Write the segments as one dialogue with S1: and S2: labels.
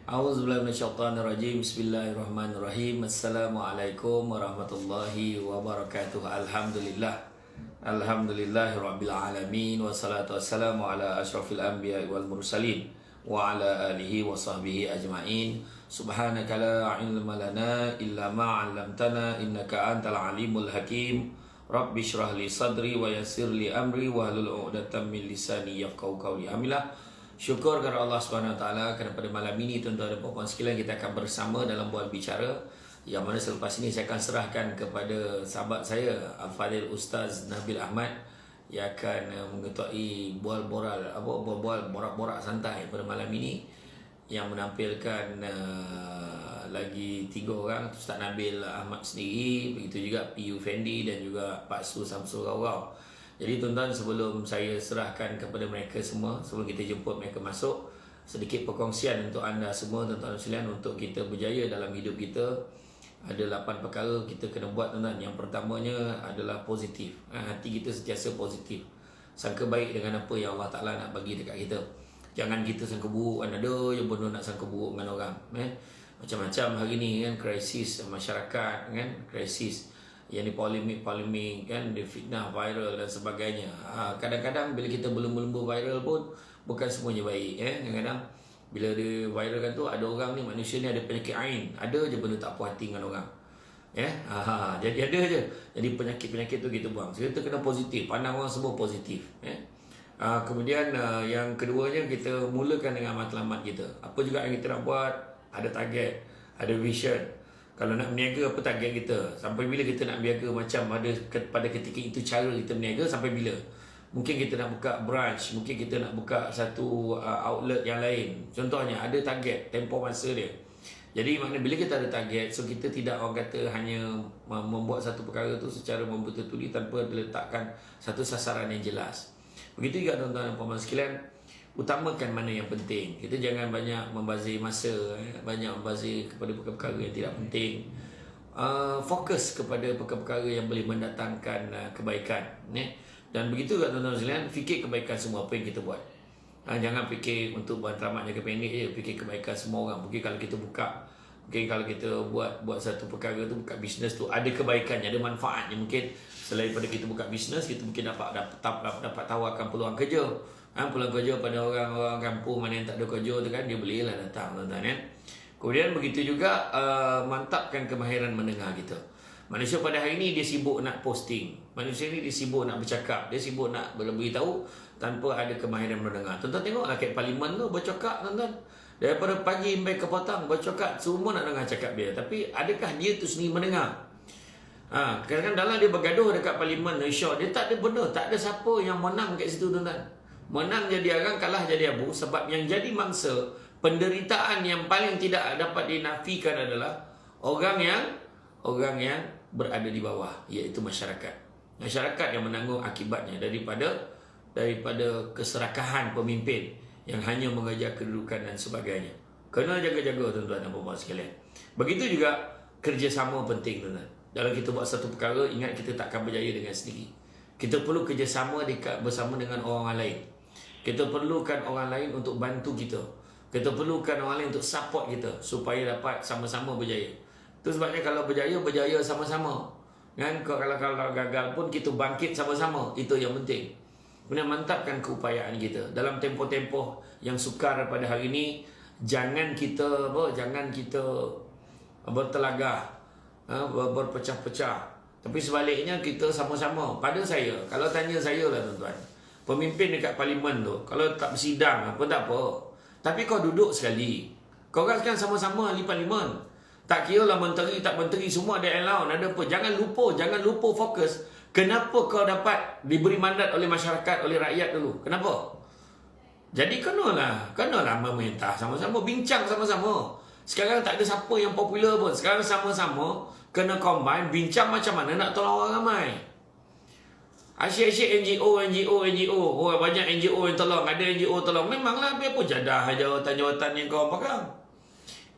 S1: A'udzubillahi minasyaitonirrajim. Bismillahirrahmanirrahim. Assalamualaikum warahmatullahi wabarakatuh. Alhamdulillahirabbil alamin wassalatu wassalamu ala asyrafil anbiya'i wal mursalin wa ala alihi wa sahbihi ajma'in. Subhanaka la ilma lana illa ma 'allamtana innaka antal alimul hakim. Rabbi shrah li sadri wa yassir li amri wa hlul 'uqdatam min lisani yafqahu qawli. Alhamdulillah. Syukur kepada Allah Subhanahu Wa Taala kerana pada malam ini tuan-tuan dan puan-puan sekalian kita akan bersama dalam bual bicara yang mana selepas ini saya akan serahkan kepada sahabat saya Al-Fadhil Ustaz Nabil Ahmad yang akan mengetuai borak-borak santai pada malam ini yang menampilkan lagi 3 orang, Ustaz Nabil Ahmad sendiri, begitu juga PU Fendi dan juga Pak Su Samsul Raurau. Jadi tuan-tuan, sebelum saya serahkan kepada mereka semua, sebelum kita jemput mereka masuk, sedikit perkongsian untuk anda semua tuan-tuan sekalian untuk kita berjaya dalam hidup kita. Ada 8 perkara kita kena buat tuan-tuan. Yang pertamanya adalah positif. Hati kita sentiasa positif. Sangka baik dengan apa yang Allah Ta'ala nak bagi dekat kita. Jangan kita sangka buruk kan, ada yang benar nak sangka buruk dengan orang. Macam-macam hari ni kan, krisis masyarakat kan, krisis yang ni polemik kan, dia fitnah viral dan sebagainya. Kadang-kadang bila kita berlembu-lembu viral pun bukan semuanya baik. Kadang-kadang bila dia viral kan tu, ada orang ni, manusia ni ada penyakit ain, ada je benda tak puas hati dengan orang. Jadi ada je. Jadi penyakit-penyakit tu kita buang. So, kita kena positif, pandang orang semua positif. Kemudian yang keduanya, kita mulakan dengan matlamat kita. Apa juga yang kita nak buat, ada target, ada vision. Kalau nak berniaga, apa target kita? Sampai bila kita nak berniaga? Macam ada pada ketika itu cara kita berniaga sampai bila? Mungkin kita nak buka branch, mungkin kita nak buka satu outlet yang lain. Contohnya ada target, tempoh masa dia. Jadi maknanya bila kita ada target, so kita tidak, orang kata, hanya membuat satu perkara tu secara membetul-betuli tanpa diletakkan satu sasaran yang jelas. Begitu juga tuan-tuan dan puan-puan sekalian, utamakan mana yang penting. Kita jangan banyak membazir masa, banyak membazir kepada perkara-perkara yang tidak penting. Fokus kepada perkara-perkara yang boleh mendatangkan kebaikan. Dan begitu juga tuan-tuan sekalian, fikir kebaikan semua apa yang kita buat. Jangan fikir untuk berantaramat jangka pendek je, fikir kebaikan semua orang. Mungkin kalau kita buka, mungkin kalau kita buat satu perkara tu, buka bisnes tu, ada kebaikannya, ada manfaatnya. Mungkin selain pada kita buka bisnes, kita mungkin dapat tawarkan peluang kerja. Peluang kerja pada orang-orang kampung mana yang tak ada kerja tu kan, dia bolehlah datang tuan-tuan kan. Kemudian begitu juga mantapkan kemahiran mendengar kita. Manusia pada hari ini dia sibuk nak posting. Manusia ni dia sibuk nak bercakap, dia sibuk nak beritahu tanpa ada kemahiran mendengar. Tuan-tuan tengok rakyat parlimen tu bercakap tuan-tuan. Daripada pagi sampai ke petang bercakap, semua nak dengar cakap dia. Tapi adakah dia tu sendiri mendengar? Kadang-kadang dalam dia bergaduh dekat parlimen Malaysia, dia tak ada benda, tak ada siapa yang menang kat situ tuan-tuan. Menang jadi arang, kalah jadi abu. Sebab yang jadi mangsa penderitaan yang paling tidak dapat dinafikan adalah orang yang berada di bawah, iaitu masyarakat. Masyarakat yang menanggung akibatnya daripada keserakahan pemimpin yang hanya mengejar kedudukan dan sebagainya. Kena jaga-jaga tuan-tuan dan puan-puan sekalian. Begitu juga kerjasama penting tuan-tuan. Dalam kita buat satu perkara, ingat kita takkan berjaya dengan sendiri. Kita perlu kerjasama bersama dengan orang lain. Kita perlukan orang lain untuk bantu kita. Kita perlukan orang lain untuk support kita supaya dapat sama-sama berjaya. Itu sebabnya kalau berjaya sama-sama. Kan? Kalau gagal pun kita bangkit sama-sama. Itu yang penting. Kemudian mantapkan keupayaan kita. Dalam tempoh-tempoh yang sukar pada hari ini, jangan kita bertelagah, berpecah-pecah. Tapi sebaliknya kita sama-sama. Pada saya, kalau tanya saya lah tuan-tuan, pemimpin dekat parlimen tu, kalau tak bersidang apa tak apa, tapi kau duduk sekali, kau kan sama-sama ahli parlimen. Tak kira lah menteri tak menteri, semua ada allowance, ada apa. Jangan lupa fokus. Kenapa kau dapat diberi mandat oleh masyarakat, oleh rakyat dulu? Kenapa? Jadi kenalah memerintah sama-sama, bincang sama-sama. Sekarang tak ada siapa yang popular pun. Sekarang sama-sama kena combine, bincang macam mana nak tolong orang ramai. Asyik-asyik NGO. Oh, banyak NGO yang tolong, ada NGO tolong. Memanglah apa jadah jawatan-jawatan yang kau pegang.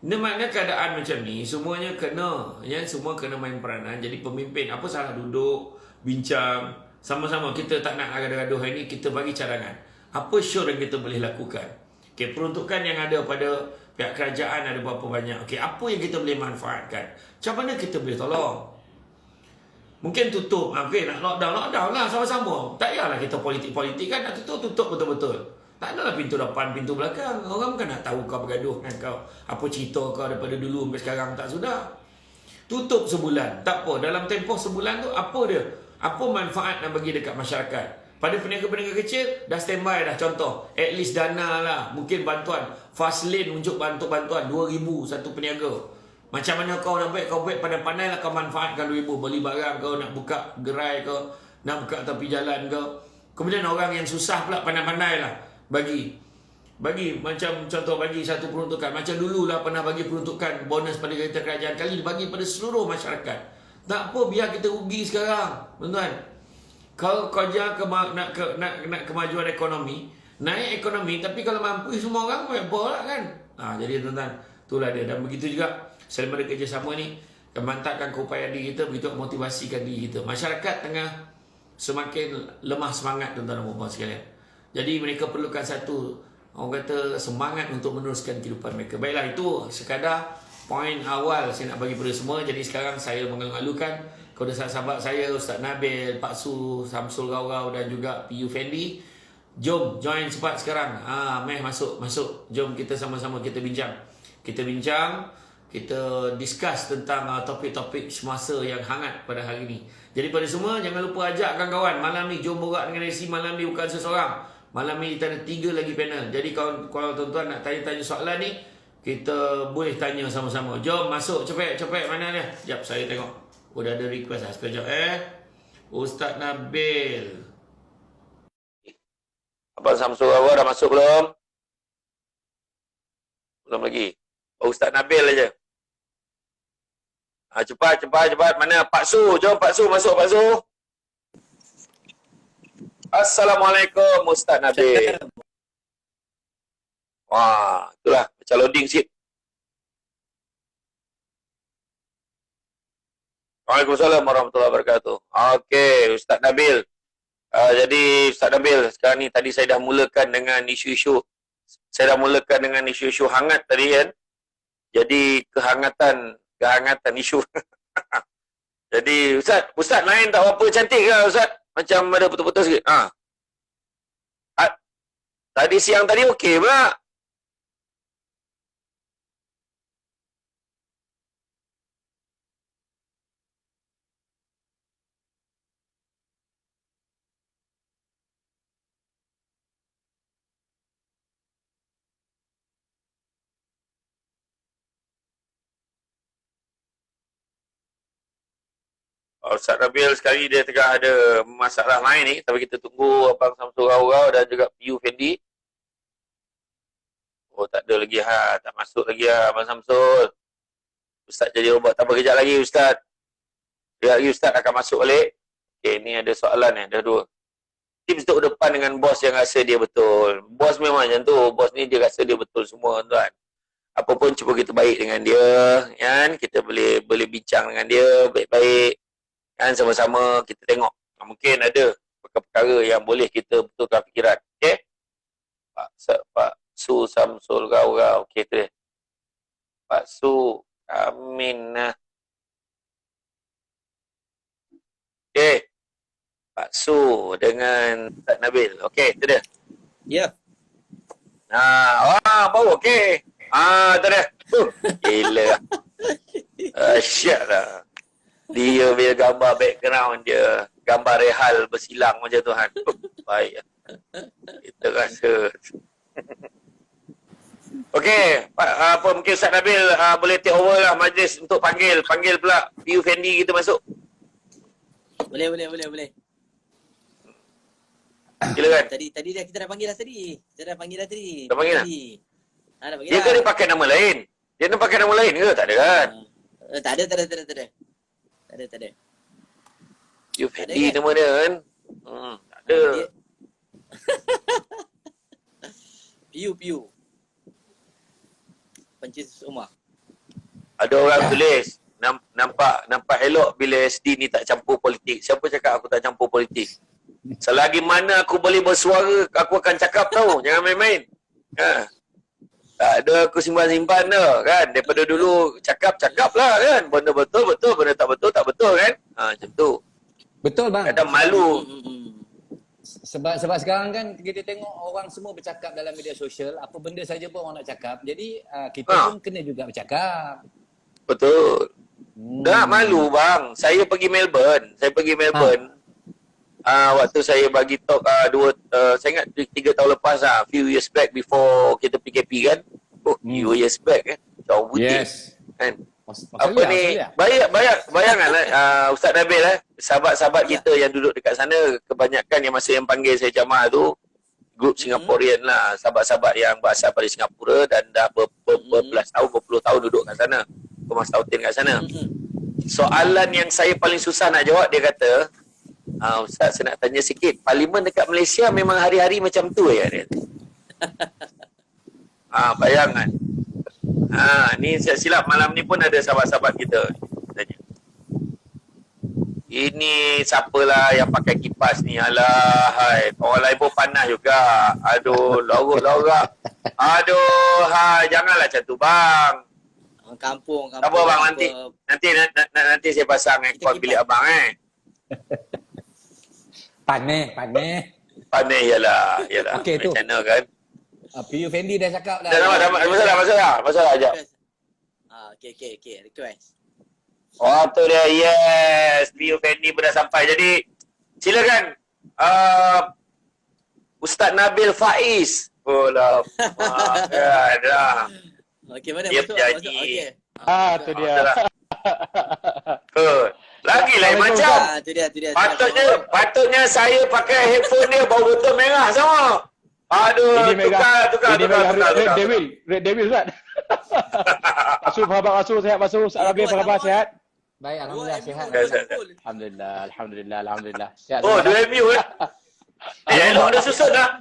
S1: Ini maknanya keadaan macam ni, semuanya kena, semua kena main peranan. Jadi pemimpin, apa salah duduk, bincang, sama-sama. Kita tak nak gaduh-gaduh hari ni, kita bagi cadangan. Apa sure yang kita boleh lakukan. Okay, peruntukan yang ada pada pihak kerajaan ada berapa banyak. Okey, apa yang kita boleh manfaatkan? Macam mana kita boleh tolong? Mungkin tutup, okey, nak lockdown lah sama-sama. Tak payahlah kita politik-politik kan, nak tutup betul-betul. Tak adalah pintu depan, pintu belakang. Orang kan nak tahu kau bergaduh dengan kau. Apa cerita kau daripada dulu sampai sekarang, tak sudah. Tutup sebulan, tak apa. Dalam tempoh sebulan tu, apa dia? Apa manfaat nak bagi dekat masyarakat? Pada peniaga-peniaga kecil, dah standby dah. Contoh, at least dana lah. Mungkin bantuan. Fast lane untuk bantuan 2,000 satu peniaga. Macam mana kau nak buat? Kau buat pandai-pandai lah kau manfaatkan 2,000. Beli barang kau, nak buka gerai kau, nak buka tepi jalan kau. Kemudian orang yang susah pula pandai-pandai lah. Bagi macam contoh, bagi satu peruntukan. Macam dululah pernah bagi peruntukan bonus pada kereta kerajaan, kali bagi pada seluruh masyarakat. Tak apa, biar kita rugi sekarang, tuan-tuan. Kau kerja nak kemajuan ekonomi, naik ekonomi, tapi kalau mampu semua orang buat apa lah kan. Jadi tuan-tuan, itulah dia. Dan begitu juga selain dari kerjasama ni, mantapkan keupayaan diri kita, begitu motivasikan diri kita. Masyarakat tengah semakin lemah semangat, tuan-tuan dan puan sekalian. Jadi mereka perlukan satu, orang kata, semangat untuk meneruskan kehidupan mereka. Baiklah, itu sekadar poin awal saya nak bagi pada semua. Jadi sekarang saya mengalu-alukan kepada sahabat saya, Ustaz Nabil, Pak Su, Samsul Gaurau dan juga PU Fendi. Jom join cepat sekarang. Meh masuk. Jom kita sama-sama kita bincang. Kita discuss tentang topik-topik semasa yang hangat pada hari ini. Jadi pada semua, jangan lupa ajak kawan-kawan. Malam ni jom borak dengan Resi. Malam ni bukan seseorang. Malam ni kita ada 3 lagi panel. Jadi kalau tuan-tuan nak tanya-tanya soalan ni, kita boleh tanya sama-sama. Jom masuk cepat. Mana dia? Sekejap saya tengok. Dah ada request lah. Sekejap Ustaz Nabil. Abang Samsul dah masuk belum? Belum lagi. Ustaz Nabil aja. Cepat. Mana Pak Su? Jom Pak Su masuk, Pak Su. Assalamualaikum Ustaz Nabil. Wah, itulah macam loading sikit. Waalaikumsalam warahmatullahi wabarakatuh. Okey, Ustaz Nabil. Jadi Ustaz Nabil, sekarang ni tadi saya dah mulakan dengan isu-isu hangat tadi kan. Jadi kehangatan isu. Jadi Ustaz lain tak apa cantik ke Ustaz? Macam ada putus-putus sikit. Tadi siang tadi okey pula. Ustaz Nabil sekali dia tengah ada masalah lain ni, tapi kita tunggu Abang Samsul Gaurau dan juga PU Fendi. Tak ada lagi tak masuk lagi Abang Samsul. Ustaz jadi robot, tak apa, kejap lagi Ustaz. Kejap lagi Ustaz akan masuk balik. Okey, ni ada soalan ni, ada 2. Tips untuk depan dengan bos yang rasa dia betul. Bos memang macam tu, bos ni dia rasa dia betul semua tuan. Apa pun cuba kita baik dengan dia, kan? Kita boleh bincang dengan dia baik-baik. Kan sama-sama kita tengok. Mungkin ada perkara-perkara yang boleh kita betulkan fikiran. Okey? Pak Su Samsul Gaurau. Okey tu dia. Pak Su Amin. Okey. Pak Su dengan Ustaz Nabil. Okey, tu dia.
S2: Ya.
S1: Baru okey. Tu dia. Gila. Asyik lah. Dia punya gambar background dia, gambar Rehal bersilang macam tu kan. Baik. Kita rasa. Okey, apa mungkin Ustaz Nabil boleh take over lah majlis untuk panggil pula PU Fendi kita masuk.
S2: Boleh.
S1: Silakan.
S2: Tadi dah kita dah panggil dah tadi.
S1: Dah panggil dah?
S2: Dah panggil
S1: Dia
S2: dah.
S1: ke dia pakai nama lain? Dia nak pakai nama lain ke? Tak ada kan?
S2: Tak ada. Tak ada.
S1: PU Fendi nama dia kan? Tak ada.
S2: Piu. Pencetus Umar.
S1: Ada orang tulis nampak elok bila SD ni tak campur politik. Siapa cakap aku tak campur politik? Selagi mana aku boleh bersuara, aku akan cakap tahu. Jangan main-main.
S3: Tak ada aku simpan-simpan dah kan. Daripada dulu cakap lah kan. Benda betul, benda tak betul kan. Macam tu.
S4: Betul bang.
S3: Kadang malu.
S4: Sebab sekarang kan kita tengok orang semua bercakap dalam media sosial, apa benda saja pun orang nak cakap. Jadi kita pun kena juga bercakap.
S3: Betul. Tak malu bang. Saya pergi Melbourne. Waktu saya bagi talk saya ingat 3 tahun lepas few years back before kita PKP kan. Few years back kan. Tahun putih.
S4: Yes.
S3: Kan.
S4: Australia,
S3: Apa ni? Bayanganlah Ustaz Nabil sahabat-sahabat kita yang duduk dekat sana, kebanyakan yang masa yang panggil saya jamaah tu grup Singaporean lah, sahabat-sahabat yang berasal dari Singapura dan dah berbelas tahun, berpuluh tahun duduk kat sana, bermastautin kat sana. Soalan yang saya paling susah nak jawab, dia kata, Ustaz, saya nak tanya sikit, parlimen dekat Malaysia memang hari-hari macam tu ya? Dia. Bayangan. Ni silap malam ni pun ada sahabat-sahabat kita tanya. Ini siapalah yang pakai kipas ni? Alah, hai. Orang lain pun panas juga. Aduh, lorak. Aduh, hai. Janganlah macam tu, bang.
S2: Kampung.
S3: Tak apa, bang. Nanti saya pasang aircon bilik abang,
S4: Panas.
S3: Panas, yalah.
S4: Okey, tu.
S3: Macam mana kan?
S4: PU Fendi dah cakap dah.
S3: Masalah ajak.
S2: Okay. Request.
S3: Tu dia. Yes. PU Fendi pun dah sampai. Jadi, silakan. Ustaz Nabil Faiz. Lah.
S2: Okey, mana
S3: Dia
S2: masuk?
S3: berjanji.
S2: Okey.
S5: Tu dia.
S3: Lagi lain macam.
S2: Tu dia.
S3: Patutnya saya pakai headphone dia bau botol merah sama. Aduh,
S5: Ini
S3: tukar.
S5: Red Devil Ustaz. Rasul, sahabat Rasul, sehat Rasul. Ustaz Nabil, apa khabar, sehat?
S4: Baik, alhamdulillah sihat.
S5: Alhamdulillah. Sihat.
S3: 2 MU elok dia susun lah.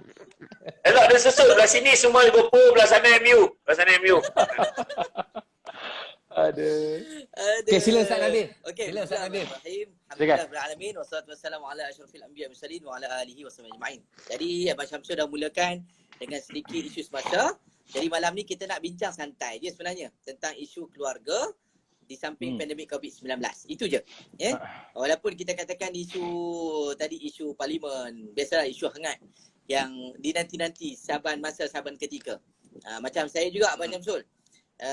S3: Belah sini semua Liverpool, belah sana MU.
S5: Aduh.
S4: Okey, sila Ustaz Nabil.
S2: Okey,
S4: Sila Ustaz Nabil.
S2: Alhamdulillah rabbil alamin wassalatu wassalamu ala asyrafil anbiya'i mursalin wa ala alihi wasahbihi ajma'in. Jadi Abang Syamsul dah mulakan dengan sedikit isu semasa. Jadi malam ni kita nak bincang santai je sebenarnya tentang isu keluarga di samping pandemik COVID-19. Itu je. Ya. Walaupun kita katakan isu parlimen, biasalah isu hangat yang dinanti-nanti saban ketika. Macam saya juga Abang Syamsul.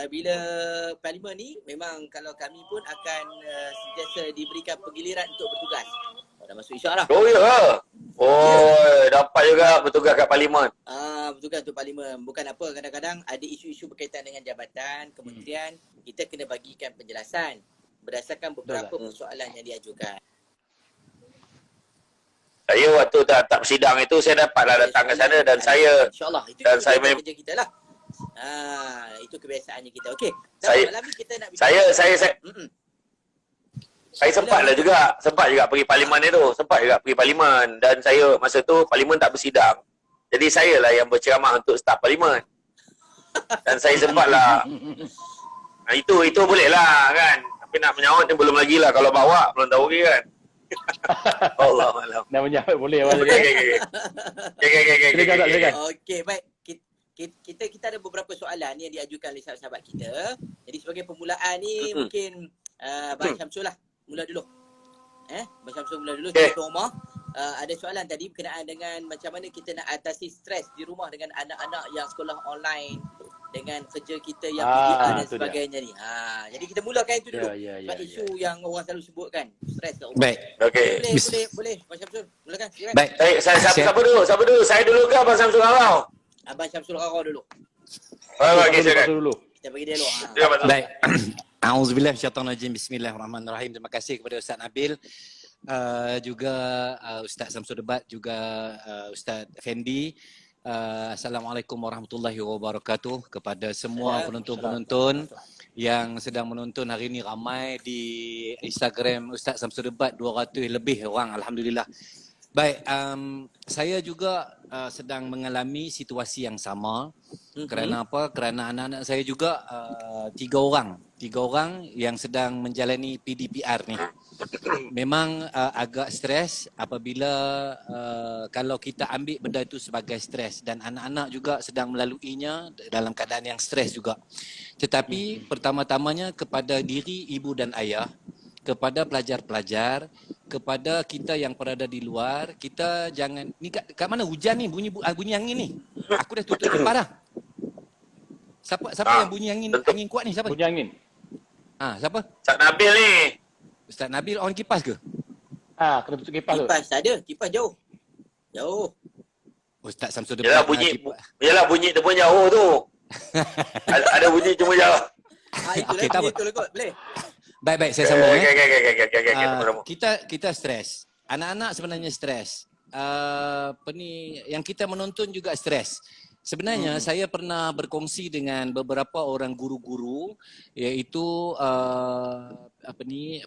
S2: Bila parlimen ni memang kalau kami pun akan sentiasa diberikan penggiliran untuk bertugas. Dah masuk isyak dah.
S3: Oh ya. Dapat juga bertugas kat parlimen.
S2: Bertugas untuk parlimen. Bukan apa, kadang-kadang ada isu-isu berkaitan dengan jabatan, kementerian, kita kena bagikan penjelasan berdasarkan beberapa persoalan yang diajukan.
S3: Saya waktu tak bersidang itu saya dapatlah datang ke sana dan saya
S2: InsyaAllah itu
S3: dan saya
S2: kerja kita lah. Itu kebiasaannya kita. Okey. Malam ni kita nak
S3: saya sempat juga pergi parlimen dan saya masa tu parlimen tak bersidang. Jadi saya lah yang berceramah untuk staf parlimen. Dan saya sempatlah. Itu boleh lah kan. Tapi nak menyawat ni belum lagi lah. Kalau bawa belum tahu lagi kan. Allah malam.
S5: Dah menyahut boleh.
S3: Okey.
S2: Okey, baik. Kita ada beberapa soalan yang diajukan oleh sahabat-sahabat kita. Jadi sebagai permulaan ni mungkin Abang Syamsul lah mula dulu. Abang Syamsul mula dulu di rumah. Ada soalan tadi berkenaan dengan macam mana kita nak atasi stres di rumah dengan anak-anak yang sekolah online, dengan kerja kita yang PDA dan sebagainya ni. Jadi kita mulakan itu dulu. Sebab isu yang orang selalu sebutkan, stres kat rumah.
S4: Baik.
S3: Okey.
S2: Boleh. Abang Syamsul, mulakan. Silakan.
S4: Baik.
S3: Siapa dulu? Saya dulu ke Abang Syamsul Rarau?
S2: Abang Syamsul Rarau dulu.
S3: Okey, silakan.
S2: Kita bagi dia dulu.
S4: Baik. Auzubillahi minasyaitonirrajim. Bismillahirrahmanirrahim. Terima kasih kepada Ustaz Nabil, juga Ustaz Samsul Debat, juga Ustaz Fendi. Assalamualaikum warahmatullahi wabarakatuh kepada semua penonton-penonton yang sedang menonton hari ini. Ramai di Instagram Ustaz Samsul Debat, 200 lebih orang, alhamdulillah. Baik, saya juga sedang mengalami situasi yang sama. Kerana apa? Kerana anak-anak saya juga 3 orang yang sedang menjalani PDPR ni. memang agak stres apabila kalau kita ambil benda itu sebagai stres, dan anak-anak juga sedang melaluinya dalam keadaan yang stres juga. Tetapi pertama-tamanya kepada diri ibu dan ayah, kepada pelajar-pelajar, kepada kita yang berada di luar, kita jangan ni kat mana hujan ni, bunyi angin ni. Aku dah tutup kipas dah. Siapa yang bunyi angin kuat ni, siapa?
S5: Bunyi angin.
S4: Siapa?
S3: Ustaz Nabil ni.
S4: Ustaz Nabil on kipas ke?
S5: Kena tutup kipas tu.
S2: Kipas tak ada. Kipas jauh. Jauh.
S4: Ustaz Samsul
S3: Yalah bunyi tu pun jauh tu. ada bunyi cuma jauh.
S2: Itulah
S4: tak apa.
S2: betul kot. Boleh.
S4: Baik, saya sambung.
S3: Okay.
S4: Kita stres. Anak-anak sebenarnya stres. Yang kita menonton juga stres. Sebenarnya saya pernah berkongsi dengan beberapa orang guru-guru, iaitu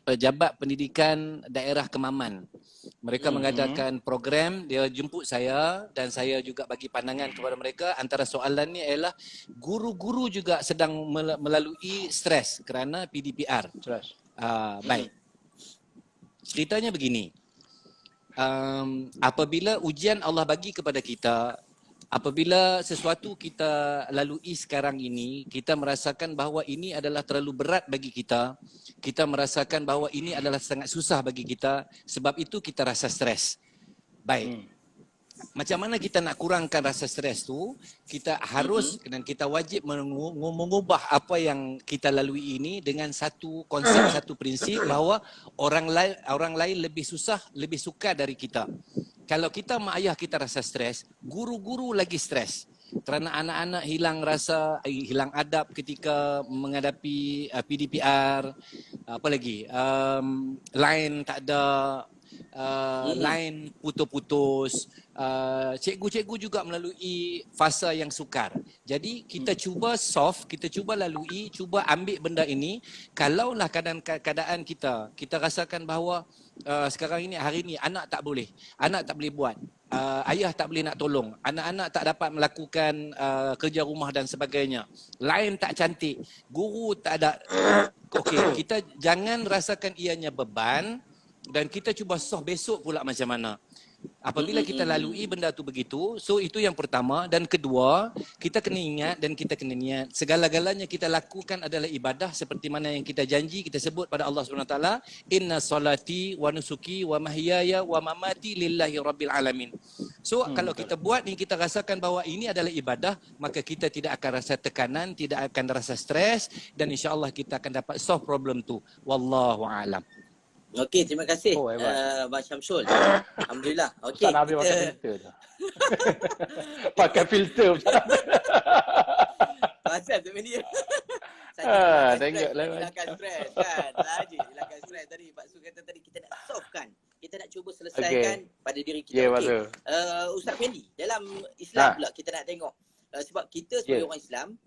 S4: pejabat pendidikan daerah Kemaman. Mereka mengadakan program, dia jemput saya dan saya juga bagi pandangan kepada mereka. Antara soalan ni ialah guru-guru juga sedang melalui stres kerana PDPR.
S5: Stres.
S4: Baik. Ceritanya begini. Apabila ujian Allah bagi kepada kita, apabila sesuatu kita lalui sekarang ini, kita merasakan bahawa ini adalah terlalu berat bagi kita, kita merasakan bahawa ini adalah sangat susah bagi kita, sebab itu kita rasa stres. Baik. Macam mana kita nak kurangkan rasa stres tu? Kita harus dan kita wajib mengubah apa yang kita lalui ini dengan satu konsep, satu prinsip bahawa orang lain lebih susah, lebih suka dari kita. Kalau kita mak ayah kita rasa stres, guru-guru lagi stres. Kerana anak-anak hilang adab ketika menghadapi PDPR, apa lagi? Line tak ada, line putus-putus. Cikgu-cikgu juga melalui fasa yang sukar. Jadi kita cuba solve, kita cuba lalui, cuba ambil benda ini. Kalaulah keadaan kita rasakan bahawa sekarang ini, hari ini anak tak boleh buat, ayah tak boleh nak tolong, anak-anak tak dapat melakukan kerja rumah dan sebagainya, lain tak cantik, guru tak ada. Okey, kita jangan rasakan ianya beban dan kita cuba solve besok pula macam mana. Apabila kita lalui benda tu begitu, so itu yang pertama. Dan kedua, kita kena ingat dan kita kena niat, segala-galanya kita lakukan adalah ibadah seperti mana yang kita janji, kita sebut pada Allah SWT, inna salati wa nusuki wa mahyaya wa mamati lillahi rabbil alamin. So kalau kita buat ni, kita rasakan bahawa ini adalah ibadah, maka kita tidak akan rasa tekanan, tidak akan rasa stres, dan insya-Allah kita akan dapat solve problem tu. Wallahu a'lam.
S2: Okey, terima kasih Abang Syamsul. Alhamdulillah. Okey.
S5: Ustaz Nabil pakai filter tu. Pakai filter Ustaz Nabil.
S2: Pasal tu dia.
S5: Tengok lah.
S2: Hilangkan stres kan. Hilangkan stres tadi. Pak Su kata tadi kita nak solve kan. Kita nak cuba selesaikan pada diri kita.
S5: Ya, betul.
S2: Ustaz Fendi, dalam Islam pula kita nak tengok. Sebab kita sebagai orang Islam,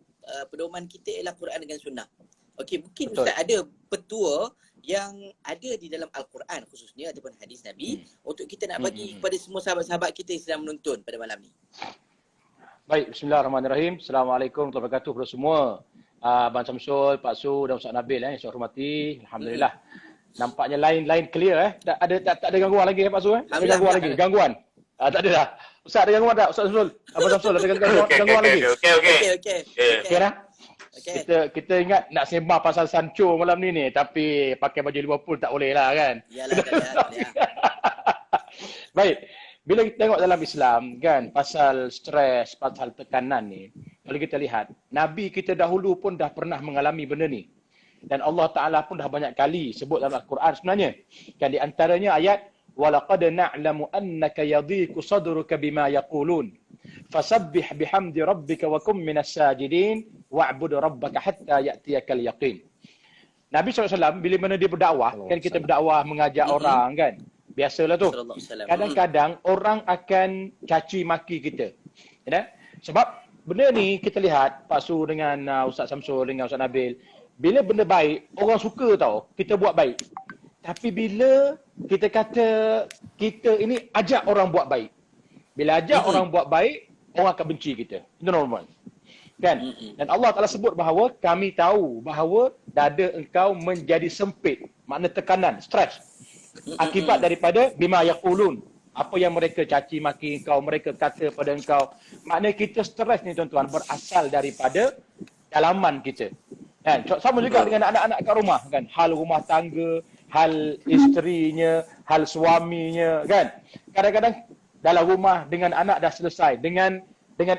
S2: pedoman kita ialah Quran dengan Sunnah. Okey, mungkin Ustaz ada petua yang ada di dalam Al-Quran khususnya ataupun hadis Nabi untuk kita nak bagi kepada semua sahabat-sahabat kita yang sedang menonton pada malam ni.
S5: Baik, bismillahirrahmanirrahim. Assalamualaikum warahmatullahi wabarakatuh kepada semua. Abang Syamsul, Pak Su dan Ustaz Nabil yang saya hormati. Alhamdulillah. Nampaknya line clear Tak ada gangguan lagi Pak Su Tak ada gangguan lagi. Gangguan. Tak ada dah. Ustaz ada gangguan tak? Ustaz Syamsul, Abang Syamsul ada gangguan lagi?
S2: Okey.
S5: Okey dah. Okay. Kita ingat nak sembah pasal Sancho malam ni tapi pakai baju Liverpool tak boleh lah kan.
S2: Yalah.
S5: Baik. Bila kita tengok dalam Islam kan pasal stres, pasal tekanan ni, kalau kita lihat Nabi kita dahulu pun dah pernah mengalami benda ni. Dan Allah Taala pun dah banyak kali sebut dalam Al-Quran sebenarnya. Kan di antaranya ayat walaqad na'lamu annaka yadhiqu sadruka bima yaqulun fasabbih bihamdi rabbika wa kum minas sajidin wa'bud rabbaka hatta ya'tiyakal yaqin. Nabi SAW bila mana dia berdakwah, kan kita berdakwah mengajak orang kan. Biasalah tu. Kadang-kadang orang akan caci maki kita. Ya? Sebab benda ni kita lihat Pak Su dengan Ustaz Samsul dengan Ustaz Nabil, bila benda baik, orang suka tau kita buat baik. Tapi bila kita kata kita ini ajak orang buat baik, bila ajak orang buat baik, orang akan benci kita. Itu normal. Kan? Dan Allah Ta'ala sebut bahawa kami tahu bahawa dada engkau menjadi sempit. Makna tekanan, stres. Akibat daripada bima yaqulun. Apa yang mereka caci maki kau, mereka kata pada engkau. Maknanya kita stres ni tuan-tuan berasal daripada dalaman kita. Kan? Sama juga dengan anak-anak kat rumah kan. Hal rumah tangga, hal isterinya, hal suaminya kan. Kadang-kadang dalam rumah dengan anak dah selesai, dengan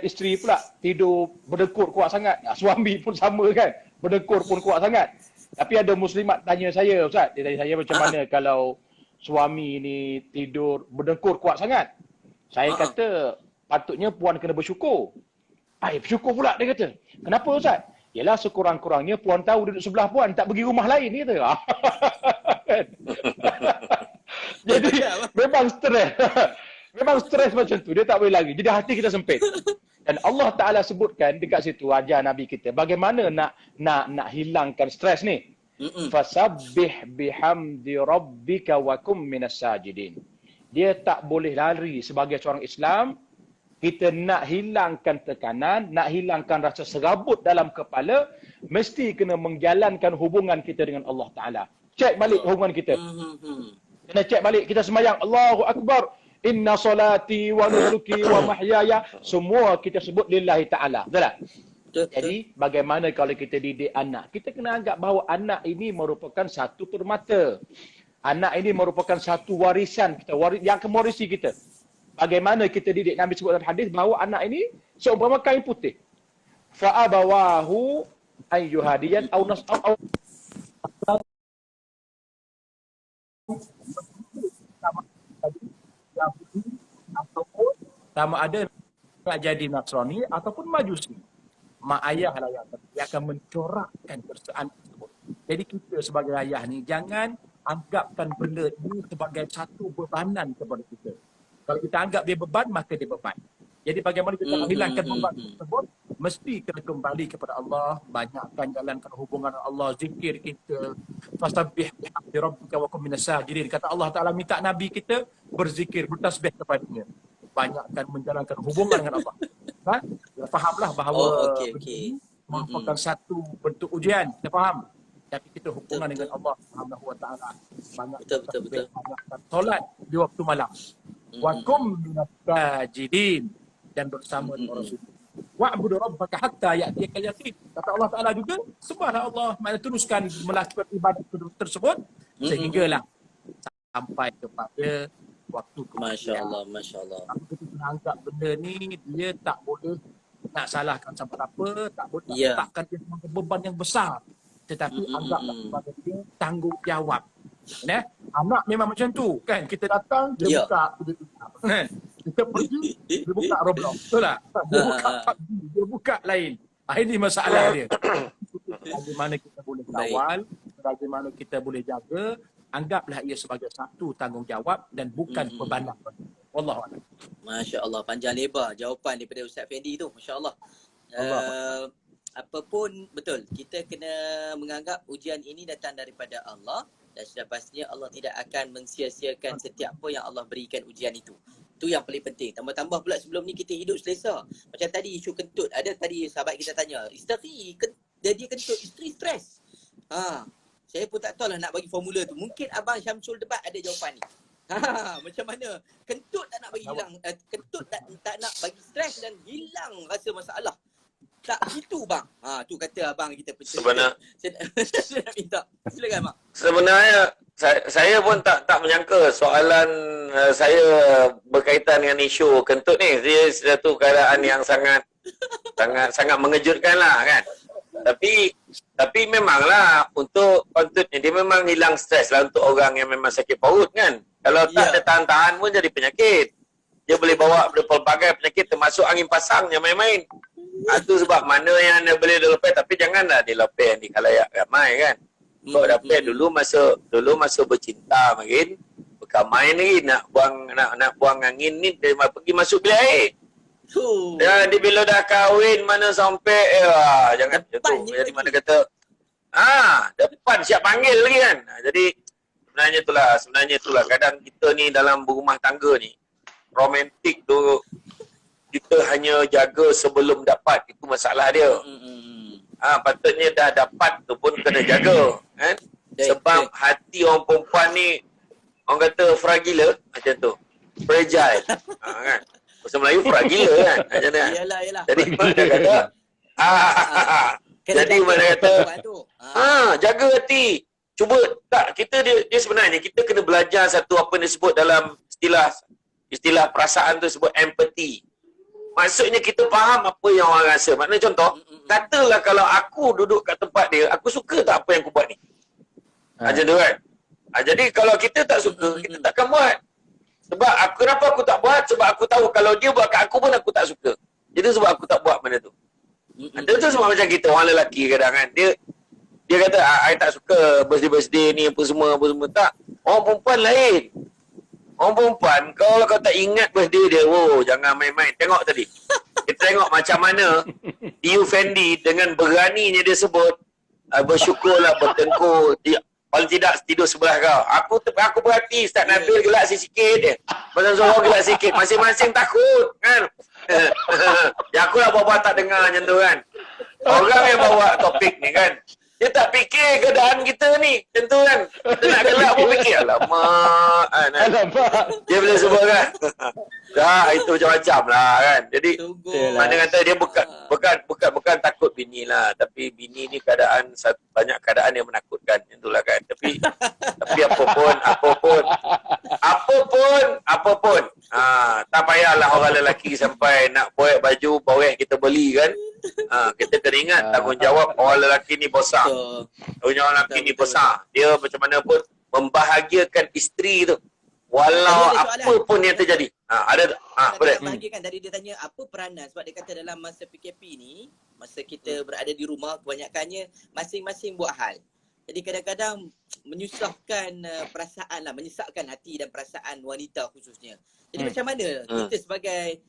S5: isteri pula tidur berdekur kuat sangat. Suami pun sama kan. Berdekur pun kuat sangat. Tapi ada muslimat tanya saya, Ustaz, dia tanya saya macam mana kalau suami ni tidur berdengkur kuat sangat. Saya kata patutnya puan kena bersyukur. Bersyukur pula dia kata. Kenapa Ustaz? Yalah sekurang-kurangnya puan tahu duduk sebelah puan, tak pergi rumah lain dia kata. Jadi memang stres. Memang stres macam tu, dia tak boleh lagi. Jadi hati kita sempit. Dan Allah Ta'ala sebutkan dekat situ ajar Nabi kita bagaimana nak hilangkan stres ni. Fasabbih bihamdi rabbika wa kum minas sajidin. Dia tak boleh lari sebagai seorang Islam. Kita nak hilangkan tekanan, nak hilangkan rasa serabut dalam kepala, mesti kena menjalankan hubungan kita dengan Allah Ta'ala. Cek balik hubungan kita. Kena cek balik, kita sembahyang Allahu Akbar. Inna solati wa nusuki wa mahyaya. Semua kita sebut lillahi ta'ala. Betul tak? Jadi bagaimana kalau kita didik anak? Kita kena anggap bahawa anak ini merupakan satu permata. Anak ini merupakan satu warisan kita, yang akan mewarisi kita. Bagaimana kita didik, Nabi sebut dalam hadis bahawa anak ini seumpama kain putih. Fa'abawahu ayyuhadiyan aw nas'aw sama ada nak jadi Nasrani ataupun Majusi. Mak ayah lah yang akan mencorakkan kersaan tersebut. Jadi kita sebagai ayah ni jangan anggapkan benda ini sebagai satu bebanan kepada kita. Kalau kita anggap dia beban, maka dia beban. Jadi bagaimana kita menghilangkan beban tersebut, mesti kena kembali kepada Allah, banyakkan jalankan hubungan Allah, zikir kita. Fasabbih bihamdi rabbika wa kum minas sajidin. Kata Allah Ta'ala minta Nabi kita berzikir, bertasbih kepadanya. Banyakkan menjalankan hubungan dengan Allah. Kita fahamlah bahawa merupakan satu bentuk ujian, kita faham. Tapi kita hubungan dengan Allah Subhanahu Wa Ta'ala. Betul. Banyakkan solat di waktu malam. Wa kum minas sajidin. Dan bersama dengan Rasul. Wa'budu rabbaka hatta ya'tiyakal yaqin. Kata Allah Ta'ala juga, sembahlah Allah, maknanya teruskan melakukan ibadat tersebut sehinggalah sampai kepada waktu kematian. Masya Allah. Kalau kita menganggap benda ni, dia tak boleh nak salahkan siapa-siapa, tak boleh letakkan dia sebagai beban yang besar. Tetapi anggaplah sebagai dia tanggungjawab. Anak memang macam tu kan, kita datang dia buka kan, kita pergi dia buka Roblox, betul tak? Dia buka PUBG, dia buka lain. Ini masalah dia. Bagaimana kita boleh kawal, bagaimana kita boleh jaga, anggaplah ia sebagai satu tanggungjawab dan bukan bebanan. Wallahualam.
S2: Masya Allah, panjang lebar jawapan daripada Ustaz Fendi tu. Masya Allah. Apapun betul, kita kena menganggap ujian ini datang daripada Allah. Dan sudah pastinya Allah tidak akan mensia-siakan setiap apa yang Allah berikan ujian itu. Itu yang paling penting. Tambah-tambah pula sebelum ni kita hidup selesa. Macam tadi isu kentut. Ada tadi sahabat kita tanya, isteri, dia kentut, isteri stres. Saya pun tak tahu lah nak bagi formula tu. Mungkin Abang Syamsul Debat ada jawapan ni. Macam mana? Kentut tak nak bagi hilang. Kentut tak nak bagi stres dan hilang rasa masalah. Tak gitu bang. Tu kata abang kita
S3: sebenarnya.
S2: Saya nak minta. Silakan bang.
S3: Sebenarnya saya pun tak menyangka soalan saya berkaitan dengan isu kentut ni. Dia satu keadaan yang sangat mengejutkan lah kan. Tapi memanglah untuk kentut ni dia memang hilang stres lah untuk orang yang memang sakit paut kan. Kalau tak ada tahan-tahan pun jadi penyakit. Dia boleh bawa berbagai penyakit termasuk angin pasang yang main-main. Itu sebab mana yang anda boleh dilepeh, tapi janganlah dilepeh di khalayak ramai kan. Kau dapat dulu masa bercinta makin berkamai lagi nak buang angin ni dia pergi masuk bilik air. Jadi bila dah kahwin mana sampai jangan macam tu. Jadi mana kata depan siap panggil lagi kan. Jadi sebenarnya itulah kadang kita ni dalam berumah tangga ni romantik tu kita hanya jaga sebelum dapat, itu masalah dia. Patutnya dah dapat tu pun kena jaga kan. Sebab hati orang perempuan ni orang kata fragile macam tu. Fragile. Kan? Bahasa Melayu fragile kan. Macam mana?
S2: Yalah.
S3: Jadi mana kata jadi mana kata jaga hati. Cuba tak kita dia sebenarnya kita kena belajar satu apa yang disebut dalam istilah perasaan tu sebut empathy. Maksudnya kita faham apa yang orang rasa. Maknanya contoh, katalah kalau aku duduk kat tempat dia, aku suka tak apa yang aku buat ni? Macam tu kan? Jadi kalau kita tak suka, kita takkan buat. Sebab kenapa aku tak buat? Sebab aku tahu kalau dia buat kat aku pun aku tak suka. Jadi sebab aku tak buat benda tu. Itu semua macam kita orang lelaki kadang kan. Dia kata, I tak suka birthday ni apa semua. Tak. Orang perempuan lain. Orang perempuan, kalau kau tak ingat birthday dia, jangan main-main. Tengok tadi. Kita tengok macam mana Tiu Fendi dengan beraninya dia sebut, bersyukurlah bertengkur. Paling tidak tidur sebelah kau. Aku berhati Ustaz Nabil gelak sikit je. Pasal Zohor gelak sikit. Masing-masing takut kan. Ya aku lah bawa tak dengar macam tu kan. Orang yang bawa topik ni kan. Dia tak fikir keadaan kita ni. Macam tu kan. Kita nak gelak pun fikir. Alamak. Dia boleh sebut kan. Itu macam-macam lah kan. Jadi mana kata dia bukan takut bini lah. Tapi bini ni banyak keadaan yang menakutkan. Itulah kan. Tapi apapun. Tak payahlah orang lelaki sampai nak boek baju bawah kita beli kan. Kita kena ingat tanggungjawab orang lelaki ni besar. Tanggungjawab lelaki ni besar. Dia macam mana pun membahagiakan isteri tu. Walau apa pun yang terjadi. Boleh.
S2: Bahagiakan tadi dia tanya apa peranan sebab dia kata dalam masa PKP ni, masa kita berada di rumah kebanyakannya masing-masing buat hal. Jadi kadang-kadang menyusahkan perasaan lah, menyesakkan hati dan perasaan wanita khususnya. Jadi macam mana kita sebagai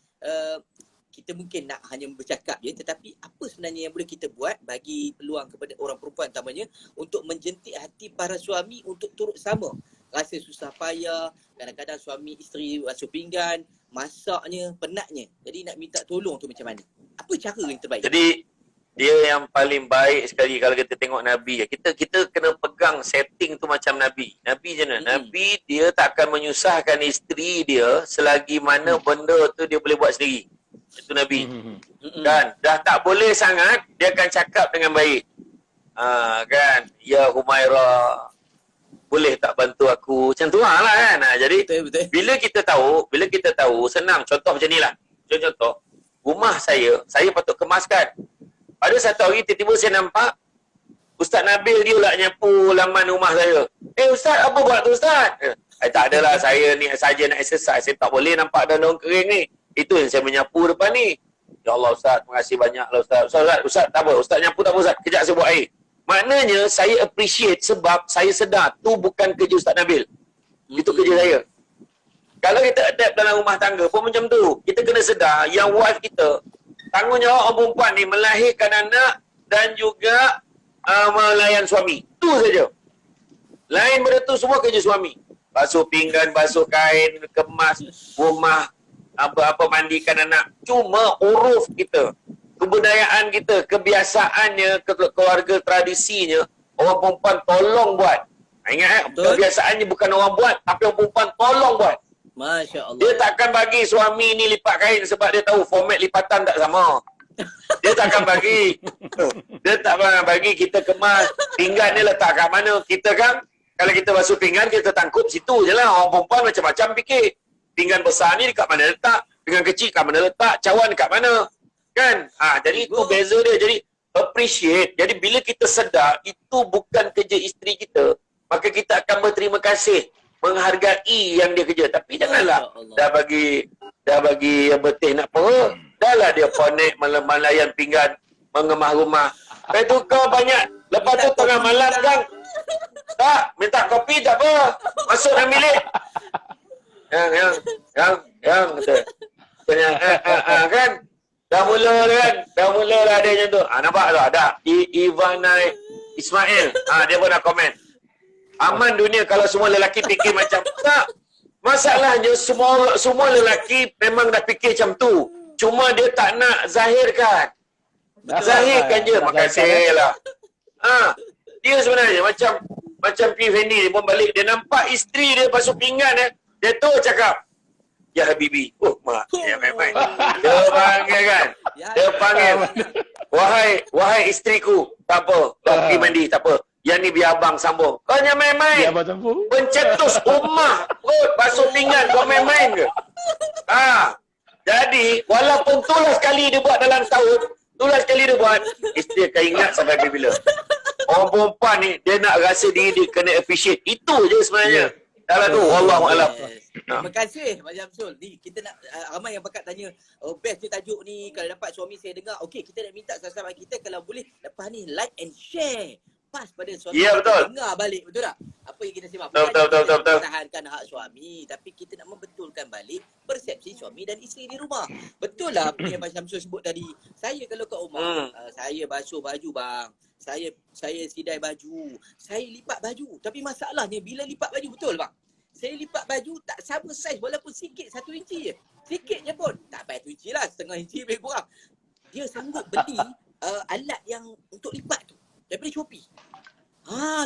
S2: kita mungkin nak hanya bercakap je, tetapi apa sebenarnya yang boleh kita buat bagi peluang kepada orang perempuan utamanya untuk menjentik hati para suami untuk turut sama rasa susah payah, kadang-kadang suami isteri basuh pinggan, masaknya, penatnya. Jadi nak minta tolong tu macam mana? Apa cara yang terbaik?
S3: Jadi dia yang paling baik sekali kalau kita tengok Nabi. Kita kena pegang setting tu macam Nabi. Nabi je Nabi dia tak akan menyusahkan isteri dia selagi mana benda tu dia boleh buat sendiri. Itu Nabi. Kan? Dah tak boleh sangat, dia akan cakap dengan baik. Kan? Ya Humaira, boleh tak bantu aku? Macam tu lah kan? Jadi,
S2: betul.
S3: bila kita tahu, senang. Contoh macam ni lah. Contoh, rumah saya patut kemaskan. Pada satu hari, tiba-tiba saya nampak, Ustaz Nabil dia lah nyapu laman rumah saya. Ustaz, apa buat tu Ustaz? Tak adalah, saya ni saja nak exercise. Saya tak boleh nampak daun kering ni. Itu yang saya menyapu depan ni. Ya Allah Ustaz, terima kasih banyaklah Ustaz. Ustaz tak apa. Ustaz nyapu tak apa Ustaz. Kejap saya buat air. Maknanya saya appreciate sebab saya sedar tu bukan kerja Ustaz Nabil. Itu kerja saya. Kalau kita adapt dalam rumah tangga pun macam tu. Kita kena sedar yang wife kita, tanggungjawab orang perempuan ni melahirkan anak dan juga melayan suami. Tu saja. Lain benda tu semua kerja suami. Basuh pinggan, basuh kain, kemas rumah, apa mandikan anak. Cuma uruf kita, kebudayaan kita, kebiasaannya, keluarga tradisinya, orang perempuan tolong buat. Ingat kebiasaannya bukan orang buat, tapi orang perempuan tolong buat.
S2: Masya Allah.
S3: Dia takkan bagi suami ni lipat kain sebab dia tahu format lipatan tak sama. Dia takkan bagi. Dia tak bagi kita kemas. Pinggan dia letak kat mana. Kita kan, kalau kita basuh pinggan, kita tangkup situ je lah. Orang perempuan macam-macam fikir. Pinggan besar ni dekat mana letak. Pinggan kecil kat mana letak. Cawan dekat mana. Kan? Jadi itu beza dia. Jadi appreciate. Jadi bila kita sedar, itu bukan kerja isteri kita, maka kita akan berterima kasih, menghargai yang dia kerja. Tapi janganlah dah bagi yang betih nak perut, dah lah dia ponek melayan pinggan, mengemah rumah. Lepas tu kau banyak, lepas tu tengah malam kan, tak minta kopi tak apa, masuk dalam bilik. Yang kata kan, dah mula lah dia macam tu. Nampak tak? Ada Ivana Ismail, dia pun nak komen. Aman dunia kalau semua lelaki fikir macam tak. Masalahnya semua lelaki memang dah fikir macam tu. Cuma dia tak nak zahirkan. Zahirkan je. Makasih lah. Dia sebenarnya macam macam P. Fendi dia pun balik, dia nampak isteri dia basuh pinggan dia tu cakap, "Ya Habibi." Oh, mak, ya main-main. Dia panggil kan. Dia panggil, Wahai isteriku, tak apa, kau pergi mandi, tak apa. Yang ni biar abang sambung. Kau jangan main-main.
S5: Dia abang sambung.
S3: Pencetus rumah kot basuh pinggan, kau main-main ke? Jadi, walaupun tulas sekali dia buat dalam tahun, tulas sekali dia buat, isteri akan ingat sampai bila. Orang perempuan ni, dia nak rasa diri dia kena appreciate. Itu je sebenarnya. Dalam tu, wallahualam.
S2: Terima kasih Pak Syamsul. Ni kita nak ramai yang bakat tanya, best ni tajuk ni kalau dapat suami saya dengar. Okey, kita nak minta sahabat kita kalau boleh lepas ni like and share. Pas pada suami
S3: betul.
S2: dengar balik, betul tak? Apa yang kita sembang.
S3: Betul.
S2: Pertahankan hak suami, tapi kita nak membetulkan balik persepsi suami dan isteri di rumah. Betul lah apa yang Pak Syamsul sebut tadi. Saya kalau kat rumah, saya basuh baju bang. Saya sidai baju. Saya lipat baju. Tapi masalahnya bila lipat baju, betul bang? Saya lipat baju tak sama saiz walaupun sikit 1 inci je. Sikit je pun. Tak payah 1 inci lah, setengah inci lebih kurang. Dia sanggup beli alat yang untuk lipat tu daripada Shopee.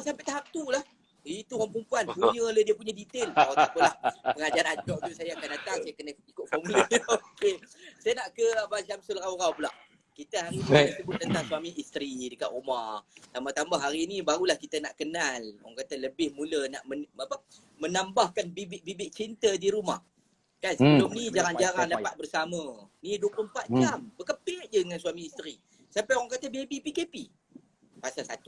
S2: Sampai tahap tu lah. Itu orang perempuan punya lah dia punya detail. Tak apalah. Pengajaran job tu saya akan datang, saya kena ikut formula. Okey. Saya nak ke Abang Syamsul Rau-Rau pula. Kita hari ni kita sebut tentang suami isteri dekat rumah. Tambah-tambah hari ni barulah kita nak kenal. Orang kata lebih mula nak menambahkan bibit-bibit cinta di rumah. Kan sebelum ni jarang-jarang dapat bersama. Ni 24 jam. Berkepit je dengan suami isteri. Sampai orang kata baby PKP. Pasal satu.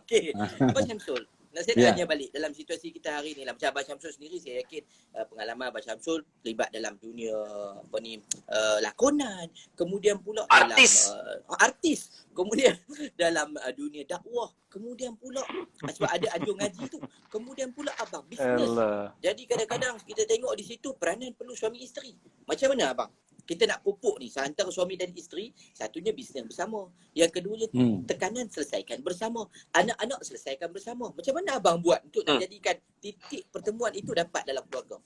S2: Okey. Abang Syamsul, saya nak tanya balik dalam situasi kita hari ni lah. Macam Abang Syamsul sendiri, saya yakin pengalaman Abang Syamsul terlibat dalam dunia lakonan, kemudian pula
S3: artis.
S2: dalam artis, kemudian dalam dunia dakwah, kemudian pula sebab ada anjung ngaji tu, kemudian pula abang bisnes. Jadi kadang-kadang kita tengok di situ peranan perlu suami isteri. Macam mana abang? Kita nak pupuk ni antara suami dan isteri, satunya bisnes bersama, yang keduanya tekanan selesaikan bersama, anak-anak selesaikan bersama. Macam mana abang buat untuk nak jadikan titik pertemuan itu dapat dalam keluarga?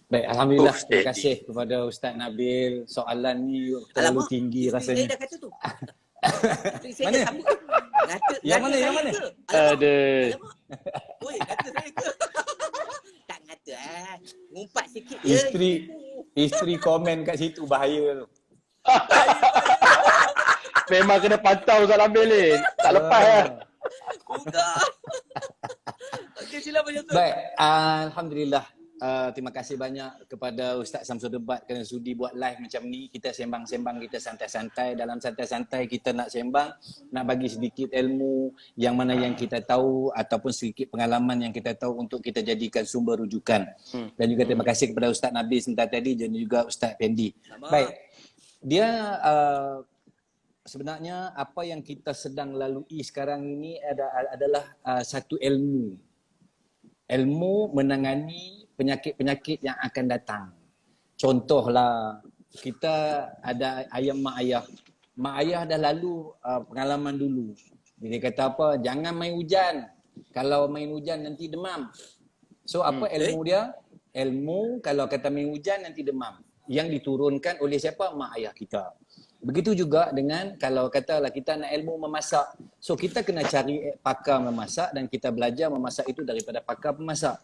S4: Baik, alhamdulillah. Terima kasih kepada Ustaz Nabil. Soalan ni terlalu tinggi rasanya.
S2: Saya dah kata tu. Saya dah sambut.
S4: Yang mana?
S5: Ada.
S2: Woi, kata saya ke? Tak kata ngumpat sikit je.
S4: Isteri komen kat situ bahaya tu.
S5: Memang kena pantau Ustaz Nabil ni. Tak lepas lah.
S2: Bukan. Okey, sila Abang Syamsul.
S4: Baik, alhamdulillah. Terima kasih banyak kepada Ustaz Samsul Debat kerana sudi buat live macam ni. Kita sembang-sembang, kita santai-santai. Dalam santai-santai kita nak sembang, nak bagi sedikit ilmu yang mana yang kita tahu ataupun sedikit pengalaman yang kita tahu untuk kita jadikan sumber rujukan. Dan juga terima kasih kepada Ustaz Nabil sebentar tadi dan juga Ustaz Fendi. Baik, dia sebenarnya apa yang kita sedang lalui sekarang ini adalah satu ilmu menangani penyakit-penyakit yang akan datang. Contohlah, kita ada ayam mak ayah. Mak ayah dah lalu pengalaman dulu. Dia kata apa? Jangan main hujan. Kalau main hujan nanti demam. So apa ilmu dia? Ilmu kalau kata main hujan nanti demam. Yang diturunkan oleh siapa? Mak ayah kita. Begitu juga dengan kalau katalah kita nak ilmu memasak. So kita kena cari pakar memasak dan kita belajar memasak itu daripada pakar pemasak.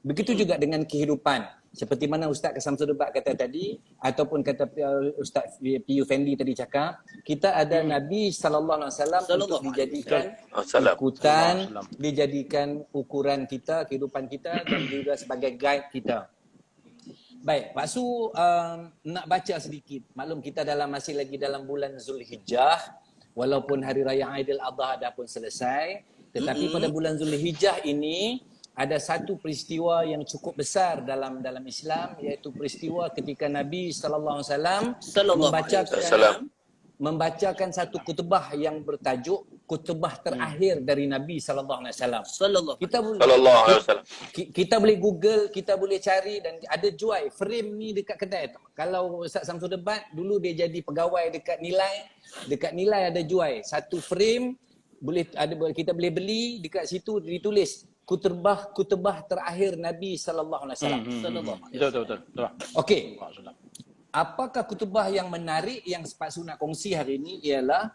S4: Begitu juga dengan kehidupan. Seperti mana Ustaz Samsul Debat kata tadi ataupun kata Ustaz P.U. Fendi tadi cakap, kita ada Nabi SAW untuk dijadikan ikutan, dijadikan ukuran kita, kehidupan kita dan juga sebagai guide kita. Baik, Pak Su nak baca sedikit. Maklum kita masih lagi dalam bulan Zulhijjah. Walaupun Hari Raya Aidil Adha dah pun selesai. Tetapi pada bulan Zulhijjah ini ada satu peristiwa yang cukup besar dalam Islam, iaitu peristiwa ketika Nabi SAW membacakan satu khutbah yang bertajuk khutbah terakhir dari Nabi SAW. Kita boleh Google, kita boleh cari dan ada jual frame ni dekat kedai. Kalau Ustaz Samsul Debat dulu dia jadi pegawai dekat Nilai ada jual satu frame, kita boleh beli, dekat situ ditulis khutbah terakhir Nabi sallallahu alaihi wasallam.
S5: Betul.
S4: Okey. Apakah khutbah yang menarik yang Pak Su nak kongsi hari ini ialah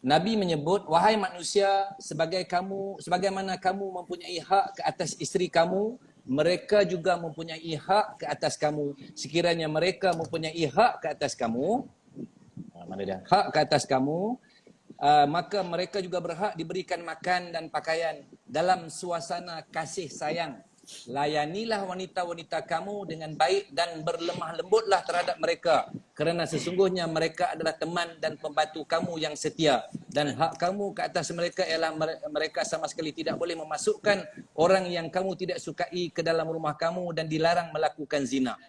S4: Nabi menyebut, wahai manusia, sebagaimana kamu mempunyai hak ke atas isteri kamu, mereka juga mempunyai hak ke atas kamu. Sekiranya mereka mempunyai hak ke atas kamu, hak ke atas kamu, maka mereka juga berhak diberikan makan dan pakaian dalam suasana kasih sayang. Layanilah wanita-wanita kamu dengan baik dan berlemah lembutlah terhadap mereka, kerana sesungguhnya mereka adalah teman dan pembantu kamu yang setia, dan hak kamu ke atas mereka ialah mereka sama sekali tidak boleh memasukkan orang yang kamu tidak sukai ke dalam rumah kamu dan dilarang melakukan zina.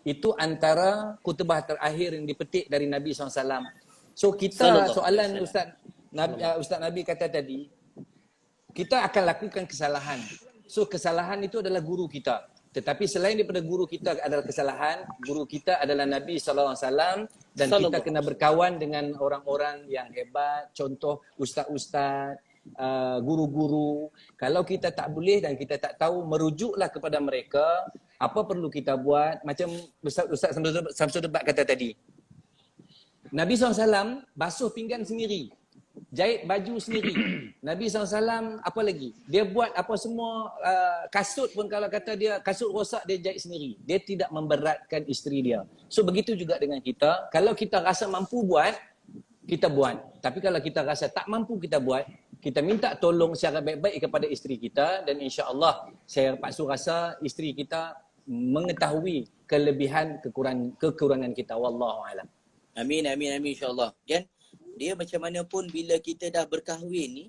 S4: Itu antara khutbah terakhir yang dipetik dari Nabi SAW. So kita, soalan Ustaz Nabi kata tadi, kita akan lakukan kesalahan. So kesalahan itu adalah guru kita. Tetapi selain daripada guru kita adalah kesalahan, guru kita adalah Nabi SAW, dan kita kena berkawan dengan orang-orang yang hebat. Contoh ustaz-ustaz, guru-guru. Kalau kita tak boleh dan kita tak tahu, merujuklah kepada mereka. Apa perlu kita buat? Macam Ustaz Samsul Debat kata tadi. Nabi SAW basuh pinggan sendiri. Jahit baju sendiri. Nabi SAW apa lagi? Dia buat apa semua, kasut pun kalau kata dia kasut rosak dia jahit sendiri. Dia tidak memberatkan isteri dia. So begitu juga dengan kita. Kalau kita rasa mampu buat, kita buat. Tapi kalau kita rasa tak mampu kita buat, kita minta tolong secara baik-baik kepada isteri kita, dan insya-Allah saya paksu rasa isteri kita mengetahui kelebihan kekurangan kita. Wallahu a'lam.
S2: Amin insya-Allah. Kan? Dia macam mana pun bila kita dah berkahwin ni,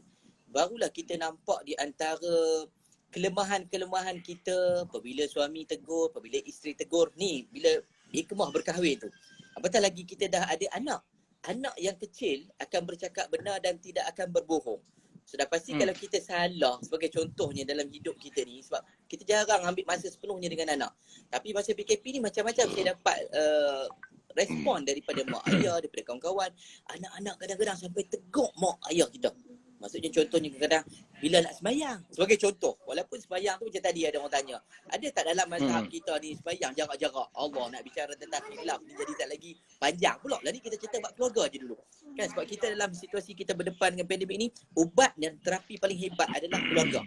S2: barulah kita nampak di antara kelemahan-kelemahan kita apabila suami tegur, apabila isteri tegur. Ni bila hikmah berkahwin tu. Apatah lagi kita dah ada anak. Anak yang kecil akan bercakap benar dan tidak akan berbohong. Sudah pasti kalau kita salah, sebagai contohnya dalam hidup kita ni, sebab kita jarang ambil masa sepenuhnya dengan anak. Tapi masa PKP ni macam-macam saya dapat respon daripada mak ayah, daripada kawan-kawan. Anak-anak kadang-kadang sampai teguk mak ayah kita. Maksudnya contohnya kadang-kadang bila nak sembahyang. Sebagai contoh, walaupun sembahyang tu macam tadi ada orang tanya, ada tak dalam mazhab kita ni sembahyang jarak-jarak? Allah nak bicara tentang khilaf ni jadi tak lagi panjang pula. Lah ni kita cerita buat keluarga je dulu. Kan sebab kita dalam situasi kita berdepan dengan pandemik ni, ubat dan terapi paling hebat adalah keluarga.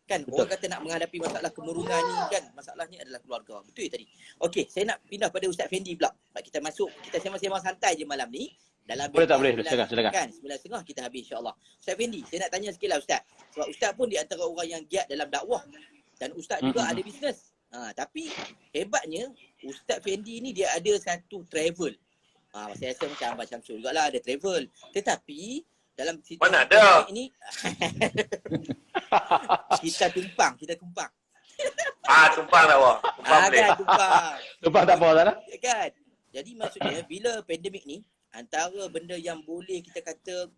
S2: Kan orang kata nak menghadapi masalah kemurungan ni kan, masalahnya adalah keluarga. Betul tadi. Okey, saya nak pindah pada Ustaz Fendi pula. Sebab kita masuk, kita sembang-sembang santai je malam ni. Dalam
S5: boleh tak boleh? Silakan.
S2: Kan 9.30 kita habis insya-Allah. Ustaz Fendi, saya nak tanya sikit lah Ustaz. Sebab Ustaz pun di antara orang yang giat dalam dakwah, dan Ustaz juga ada bisnes. Tapi hebatnya Ustaz Fendi ni dia ada satu travel. Saya rasa macam Abang Syamsul jugalah ada travel. Tetapi dalam situasi
S3: mana ada
S2: ini kita tumpang.
S3: Tumpang tak apa. Tumpang boleh.
S2: Kan tumpang.
S5: Tumpang tak apa tak?
S2: Kan. Jadi maksudnya bila pandemik ni, antara benda yang boleh kita kata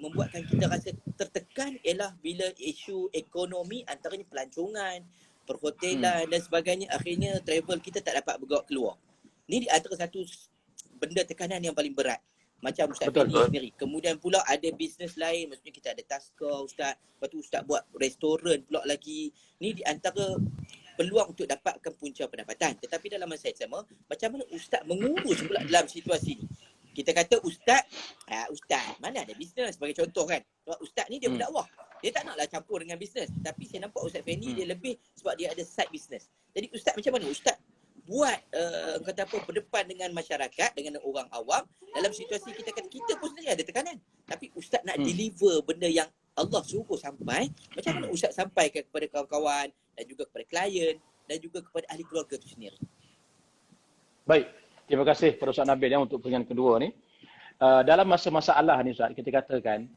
S2: membuatkan kita rasa tertekan ialah bila isu ekonomi, antaranya pelancongan, perhotelan dan sebagainya, akhirnya travel kita tak dapat bergerak keluar. Ni di antara satu benda tekanan yang paling berat. Macam Ustaz Fendi sendiri. Kemudian pula ada bisnes lain, maksudnya kita ada taska Ustaz, lepas tu Ustaz buat restoran pula lagi. Ni di antara peluang untuk dapatkan punca pendapatan. Tetapi dalam masa yang sama, macam mana Ustaz mengurus pula dalam situasi ni? Kita kata Ustaz, mana ada bisnes sebagai contoh kan. Sebab Ustaz ni dia berdakwah. Dia tak naklah campur dengan bisnes. Tapi saya nampak Ustaz Fendi dia lebih sebab dia ada side business. Jadi Ustaz macam mana Ustaz buat kata apa berdepan dengan masyarakat, dengan orang awam dalam situasi kita kata kita pun sebenarnya ada tekanan. Tapi Ustaz nak deliver benda yang Allah suruh sampai, macam mana Ustaz sampaikan kepada kawan-kawan dan juga kepada klien dan juga kepada ahli keluarga itu sendiri.
S5: Baik. Terima kasih kepada Ustaz Nabil untuk pertanyaan kedua ni. Dalam masa masalah ni Ustaz, kita katakan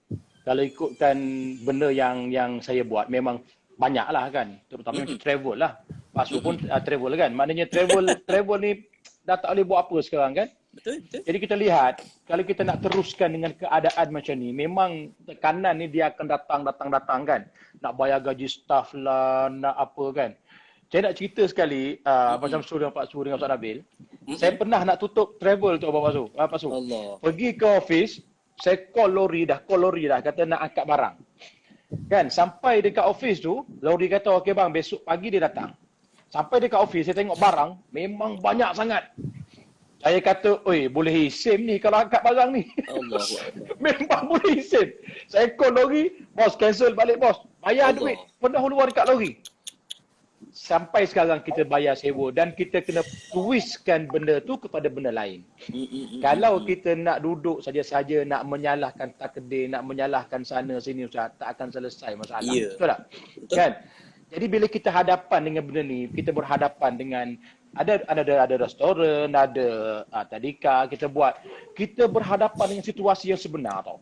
S5: kalau ikutkan benda yang saya buat memang banyak lah kan. Terutama travel lah. Pasal pun travel kan. Maknanya travel ni dah tak boleh buat apa sekarang kan.
S2: Betul.
S5: Jadi kita lihat, kalau kita nak teruskan dengan keadaan macam ni, memang tekanan ni dia akan datang kan. Nak bayar gaji staff lah, nak apa kan. Saya nak cerita sekali, macam Sur dengan Pak Sur dengan Ustaz Nabil. Saya pernah nak tutup travel tu Pak Sur. Pergi ke office, saya call lori dah, kata nak angkat barang. Kan, sampai dekat office tu, lori kata, okey bang, besok pagi dia datang. Sampai dekat office, saya tengok barang, memang banyak sangat. Saya kata, oi boleh isim ni kalau angkat barang ni.
S2: Allahu Akbar.
S5: Memang boleh isim. Saya call lori, bos cancel balik bos. Bayar
S2: Allah.
S5: duit pendahuluan dekat lori. Sampai sekarang kita bayar sewa dan kita kena twistkan benda tu kepada benda lain. Kalau kita nak duduk saja-saja, nak menyalahkan takdir, nak menyalahkan sana sini Ustaz, tak akan selesai masalah.
S2: Ya.
S5: Betul tak?
S2: Betul.
S5: Kan? Jadi bila kita hadapan dengan benda ni, kita berhadapan dengan ada restoran, ada tadika kita berhadapan dengan situasi yang sebenar tau.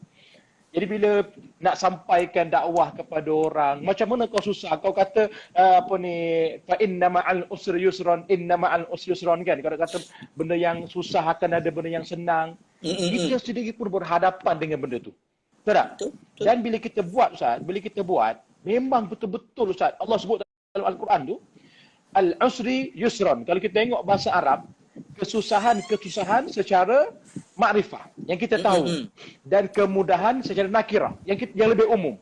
S5: Jadi bila nak sampaikan dakwah kepada orang, macam mana kau susah, kau kata fa inna ma'al usri yusran, inna ma'al usri yusran kan. Kalau kata benda yang susah akan ada benda yang senang. Kita sendiri pun berhadapan dengan benda tu. Betul tak?
S2: Betul.
S5: Dan bila kita buat Ustaz, memang betul-betul Ustaz, Allah sebut dalam Al-Quran tu, al-usri yusran. Kalau kita tengok bahasa Arab, kesusahan secara makrifah yang kita tahu dan kemudahan secara nakirah yang lebih umum.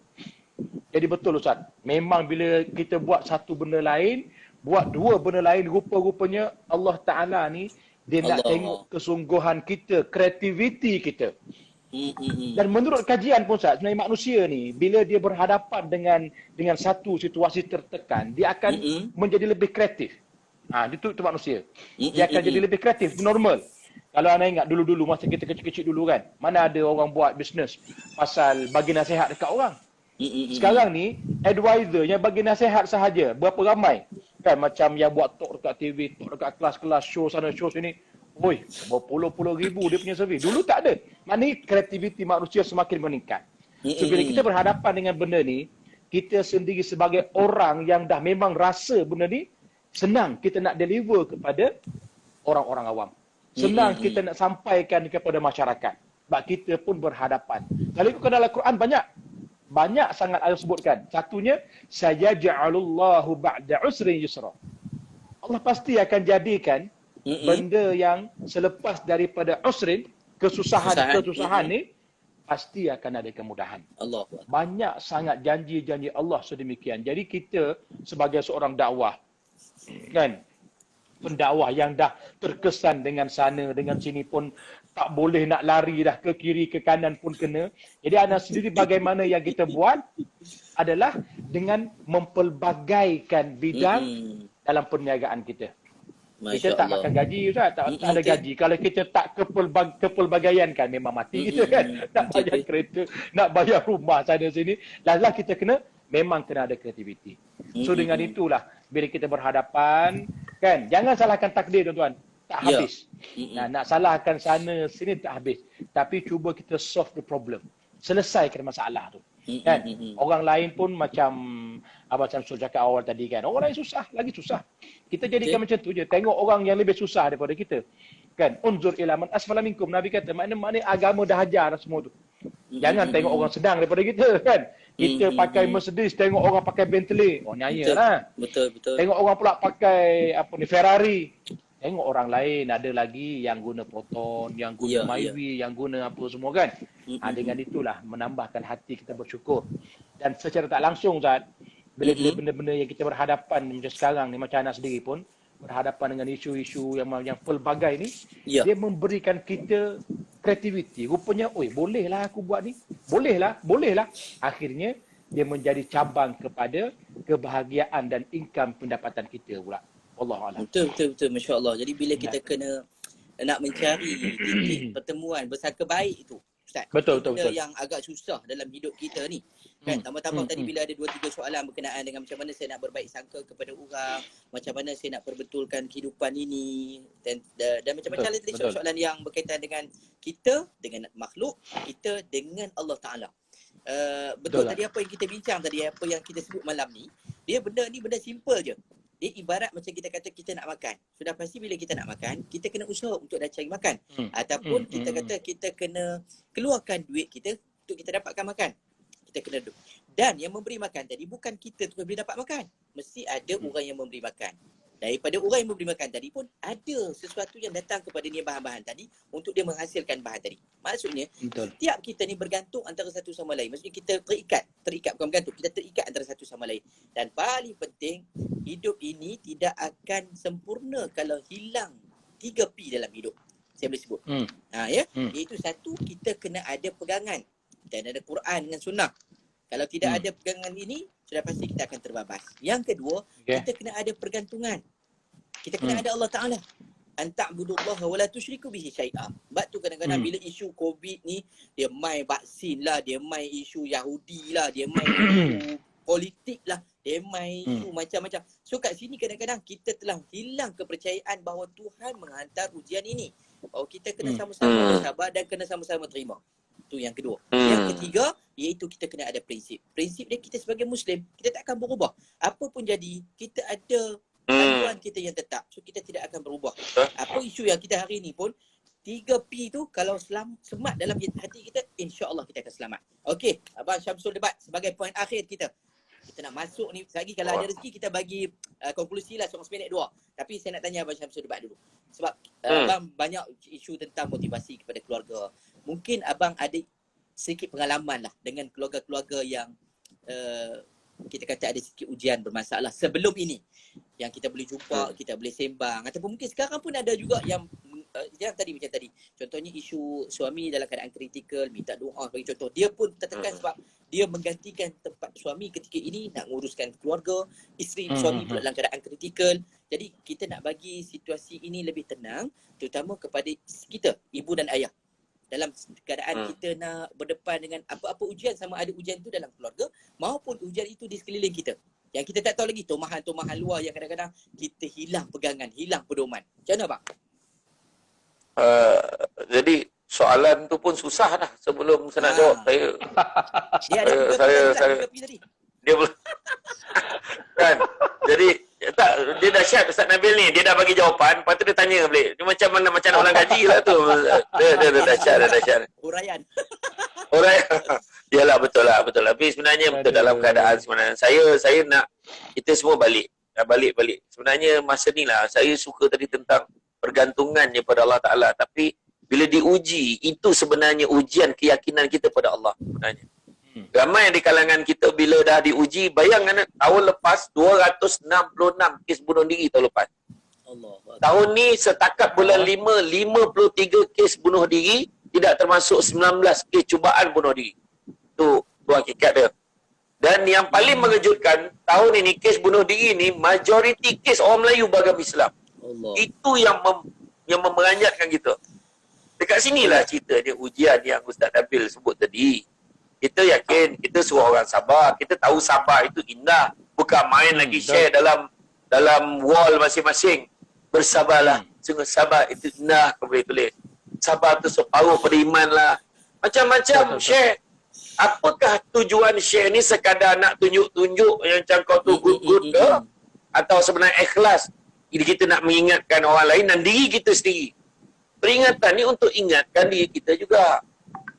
S5: Jadi betul Ustaz, memang bila kita buat satu benda lain, buat dua benda lain, rupa-rupanya Allah Ta'ala ni dia nak tengok kesungguhan kita, kreativiti kita. Dan menurut kajian pun Ustaz, sebenarnya manusia ni bila dia berhadapan dengan satu situasi tertekan, dia akan menjadi lebih kreatif. Itu manusia. Dia akan jadi lebih kreatif, normal. Kalau anda ingat dulu-dulu masa kita kecil-kecil dulu kan, mana ada orang buat bisnes pasal bagi nasihat dekat orang. Sekarang ni advisor yang bagi nasihat sahaja, berapa ramai kan, macam yang buat talk dekat TV, talk dekat kelas-kelas, show sana show sini. Oi, berpuluh-puluh ribu dia punya servis. Dulu tak ada. Maknanya kreativiti manusia semakin meningkat. So bila kita berhadapan dengan benda ni, kita sendiri sebagai orang yang dah memang rasa benda ni, senang kita nak deliver kepada orang-orang awam. Senang kita nak sampaikan kepada masyarakat. Sebab kita pun berhadapan. Kalau ikutkan dalam Al-Quran banyak sangat ayat sebutkan. Satunya, sayaj'alullahu ba'da usrin yusra. Allah pasti akan jadikan benda yang selepas daripada usrin, kesusahan ni, pasti akan ada kemudahan.
S2: Allah.
S5: Banyak sangat janji-janji Allah sedemikian. Jadi kita sebagai seorang dakwah, kan, pendakwah yang dah terkesan dengan sana, dengan sini pun tak boleh nak lari dah, ke kiri, ke kanan pun kena. Jadi anda sendiri bagaimana yang kita buat adalah dengan mempelbagaikan bidang dalam perniagaan kita. Kita tak makan gaji Ustaz, tak ada gaji. Kalau kita tak kepelbagaian kan memang mati kita kan. Nak bayar kereta, nak bayar rumah sana sini. Lah kita memang kena ada kreativiti. So dengan itulah bila kita berhadapan kan, jangan salahkan takdir tuan-tuan. Tak habis. Nak salahkan sana sini tak habis. Tapi cuba kita solve the problem. Selesaikan masalah tu. Kan? Orang lain pun macam Abang Syamsul cakap awal tadi kan, orang lain susah, lagi susah. Kita jadikan macam tu je. Tengok orang yang lebih susah daripada kita. Kan? Unzur ila man asfala minkum. Nabi kata, maknanya agama dah ajar semua tu. Jangan tengok orang sedang daripada kita kan. Kita pakai Mercedes, tengok orang pakai Bentley. Oh nyaya lah.
S2: Betul.
S5: Tengok orang pula pakai Ferrari. Tengok orang lain ada lagi yang guna Proton, yang guna Myvi, yang guna apa semua kan. Dengan itulah menambahkan hati kita bersyukur. Dan secara tak langsung Ustaz, bila benda-benda yang kita berhadapan macam sekarang ni, macam anak sendiri pun berhadapan dengan isu-isu yang pelbagai ni, dia memberikan kita kreativiti. Rupanya, bolehlah aku buat ni. Bolehlah. Akhirnya dia menjadi cabang kepada kebahagiaan dan income pendapatan kita pula. Wallahualam.
S2: Betul. Masya-Allah. Jadi bila kita kena nak mencari titik pertemuan bersangka baik itu, Ustaz.
S5: Betul.
S2: Yang agak susah dalam hidup kita ni. Kan, tambah-tambah tadi bila ada 2-3 soalan berkenaan dengan macam mana saya nak berbaik sangka kepada orang, macam mana saya nak perbetulkan kehidupan ini dan macam-macam tadi soalan yang berkaitan dengan kita, dengan makhluk, kita dengan Allah Ta'ala. Betul tadi apa yang kita bincang tadi, apa yang kita sebut malam ni, benda simple je. Dia ibarat macam kita kata kita nak makan. Sudah pasti bila kita nak makan, kita kena usaha untuk dah cari makan. Ataupun kita kata kita kena keluarkan duit kita untuk kita dapatkan makan. Kita kena duduk. Dan yang memberi makan tadi bukan kita tu boleh dapat makan. Mesti ada orang yang memberi makan. Daripada orang yang memberi makan tadi pun ada sesuatu yang datang kepada dia bahan-bahan tadi untuk dia menghasilkan bahan tadi. Maksudnya setiap kita ni bergantung antara satu sama lain. Maksudnya kita terikat bukan bergantung, kita terikat antara satu sama lain. Dan paling penting, hidup ini tidak akan sempurna kalau hilang 3P dalam hidup. saya boleh sebut.
S5: Hmm.
S2: Ya, iaitu satu, kita kena ada pegangan dan ada Quran dengan sunnah. Kalau tidak ada pegangan ini, sudah pasti kita akan terbabas. Yang kedua, kita kena ada pergantungan. Kita kena ada Allah Ta'ala. Anta'budullaha wa la tusyriku bihi syai'a. Sebab tu kadang-kadang bila isu COVID ni, dia main vaksin lah, dia main isu Yahudi lah, dia main isu politik lah, dia main isu macam-macam. So kat sini kadang-kadang kita telah hilang kepercayaan bahawa Tuhan menghantar ujian ini. Bahawa kita kena sama-sama bersabar dan kena sama-sama terima. Itu yang kedua. Yang ketiga, iaitu kita kena ada prinsip. Prinsip dia, kita sebagai Muslim, kita tak akan berubah. Apa pun jadi, kita ada panduan kita yang tetap. So kita tidak akan berubah. Apa isu yang kita hari ni pun, 3P tu kalau semat dalam hati kita, insya-Allah kita akan selamat. Okey, Abang Syamsul Debat sebagai poin akhir kita. Kita nak masuk ni, lagi kalau ada rezeki kita bagi konklusi lah seorang seminit dua. Tapi saya nak tanya Abang Syamsul Debat dulu. Sebab Abang banyak isu tentang motivasi kepada keluarga. Mungkin Abang ada sedikit pengalaman lah dengan keluarga-keluarga yang kita kata ada sikit ujian bermasalah sebelum ini, yang kita boleh jumpa, kita boleh sembang, ataupun mungkin sekarang pun ada juga yang macam tadi contohnya isu suami dalam keadaan kritikal, minta doa bagi contoh, dia pun tertekan sebab dia menggantikan tempat suami ketika ini nak nguruskan keluarga, isteri suami pula dalam keadaan kritikal. Jadi kita nak bagi situasi ini lebih tenang, terutama kepada kita, ibu dan ayah, dalam keadaan kita nak berdepan dengan apa-apa ujian, sama ada ujian itu dalam keluarga maupun ujian itu di sekeliling kita. Yang kita tak tahu lagi, tomahan-tomahan luar yang kadang-kadang kita hilang pegangan, hilang pedoman. Macam mana bang?
S3: Jadi soalan tu pun susah dah sebelum saya nak jawab. Saya dia belum kan. Jadi tak, dia dah siap Ustaz Nabil ni, dia dah bagi jawapan, lepas tu dia tanya balik. Dia macam mana nak ulang gaji lah tu. Dia dah siap.
S2: Uraian.
S3: Yalah betul lah. Tapi sebenarnya betul dalam keadaan sebenarnya. Saya nak kita semua balik. Sebenarnya masa ni lah saya suka tadi tentang pergantungannya pada Allah Ta'ala. Tapi bila diuji, itu sebenarnya ujian keyakinan kita pada Allah sebenarnya. Ramai di kalangan kita bila dah diuji, bayangkan tahun lepas 266 kes bunuh diri tahun lepas. Tahun ni setakat bulan 5, 53 kes bunuh diri, tidak termasuk 19 kes cubaan bunuh diri. Itu hakikat dia. Dan yang paling mengejutkan, tahun ini kes bunuh diri ni majoriti kes orang Melayu beragama Islam. Itu yang memeranjatkan kita. Dekat sinilah cerita dia ujian yang Ustaz Nabil sebut tadi. Kita yakin, kita suruh orang sabar. Kita tahu sabar itu indah. Bukan main lagi share dalam wall masing-masing. Bersabarlah. Sungguh sabar itu indah, kau boleh tulis. Sabar tu separuh pada iman lah. Macam-macam share. Apakah tujuan share ni sekadar nak tunjuk-tunjuk yang macam kau tu good-good ke? Atau sebenarnya ikhlas? Jadi kita nak mengingatkan orang lain dan diri kita sendiri. Peringatan ni untuk ingatkan diri kita juga.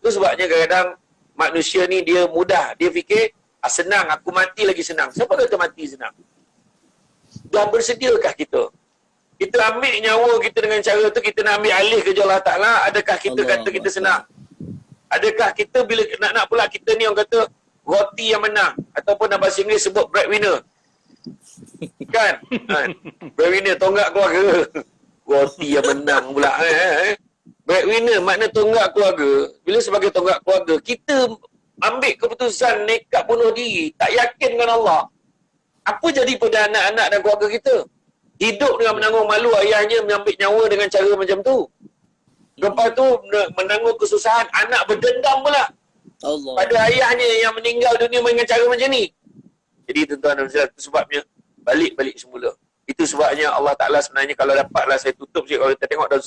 S3: Itu sebabnya kadang-kadang manusia ni dia mudah. Dia fikir, senang, aku mati lagi senang. Siapa kata mati senang? Dah bersediakah kita? Kita ambil nyawa kita dengan cara tu, kita nak ambil alih kerja Allah Ta'ala. Adakah kita kata kita senang? Adakah kita bila nak pula kita ni orang kata roti yang menang? Ataupun dalam bahasa Inggeris sebut breadwinner. Kan? Breadwinner, tonggak keluarga. Roti yang menang pula. Breadwinner makna tonggak keluarga. Bila sebagai tonggak keluarga, kita ambil keputusan nekat bunuh diri, tak yakin dengan Allah. Apa jadi pada anak-anak dan keluarga kita? Hidup dengan menanggung malu ayahnya mengambil nyawa dengan cara macam tu. Lepas tu menanggung kesusahan, anak berdendam pula pada ayahnya yang meninggal dunia dengan cara macam ni. Jadi tuan-tuan dan puan-puan, itu sebabnya balik semula. Itu sebabnya Allah Ta'ala sebenarnya, kalau dapatlah saya tutup sikit, kalau kita tengok dalam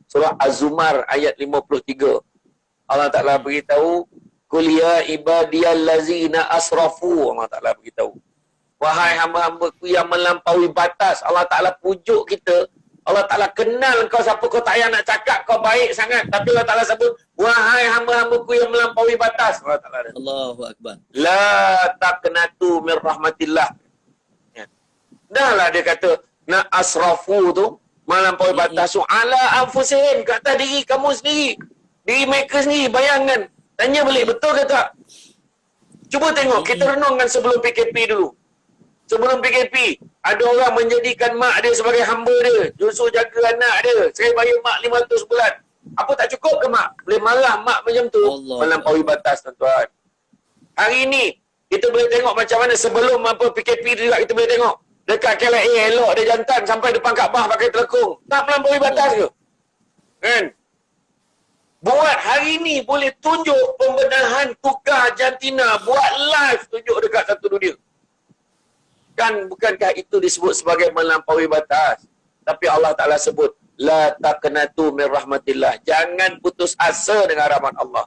S3: surah Az-Zumar ayat 53. Allah Ta'ala beritahu, Qul ya ibadiyallazina asrafu. Allah Ta'ala beritahu, wahai hamba-hambaku yang melampaui batas. Allah Ta'ala pujuk kita. Allah Ta'ala kenal kau siapa, kau tak payah nak cakap kau baik sangat. Tapi Allah Ta'ala sebut, wahai hamba-hambaku yang melampaui batas. Allah Ta'ala ada.
S2: Allahu Akbar.
S3: La taqnatu min rahmatillah. Dah lah dia kata, nak asrafu tu, melampaui batas tu, ala anfusihim, ke atas diri kamu sendiri. Diri mereka sendiri, bayangkan. Tanya balik, betul ke tak? Cuba tengok, kita renungkan sebelum PKP dulu. Sebelum PKP, ada orang menjadikan mak dia sebagai hamba dia. Justru jaga anak dia. Saya bayar mak 500 bulan. Apa tak cukup ke mak? Boleh marah mak macam tu.
S2: Allah.
S3: Melampaui batas, tuan-tuan. Hari ni, kita boleh tengok macam mana sebelum PKP juga kita boleh tengok. Dekat KLIA elok dia jantan sampai depan Kaabah pakai telekung. Tak melampaui batas ke? Kan? Buat hari ni boleh tunjuk pembenahan tukar jantina. Buat live tunjuk dekat satu dunia. Kan bukankah itu disebut sebagai melampaui batas? Tapi Allah Ta'ala sebut, la taqnatu min rahmatillah. Jangan putus asa dengan rahmat Allah.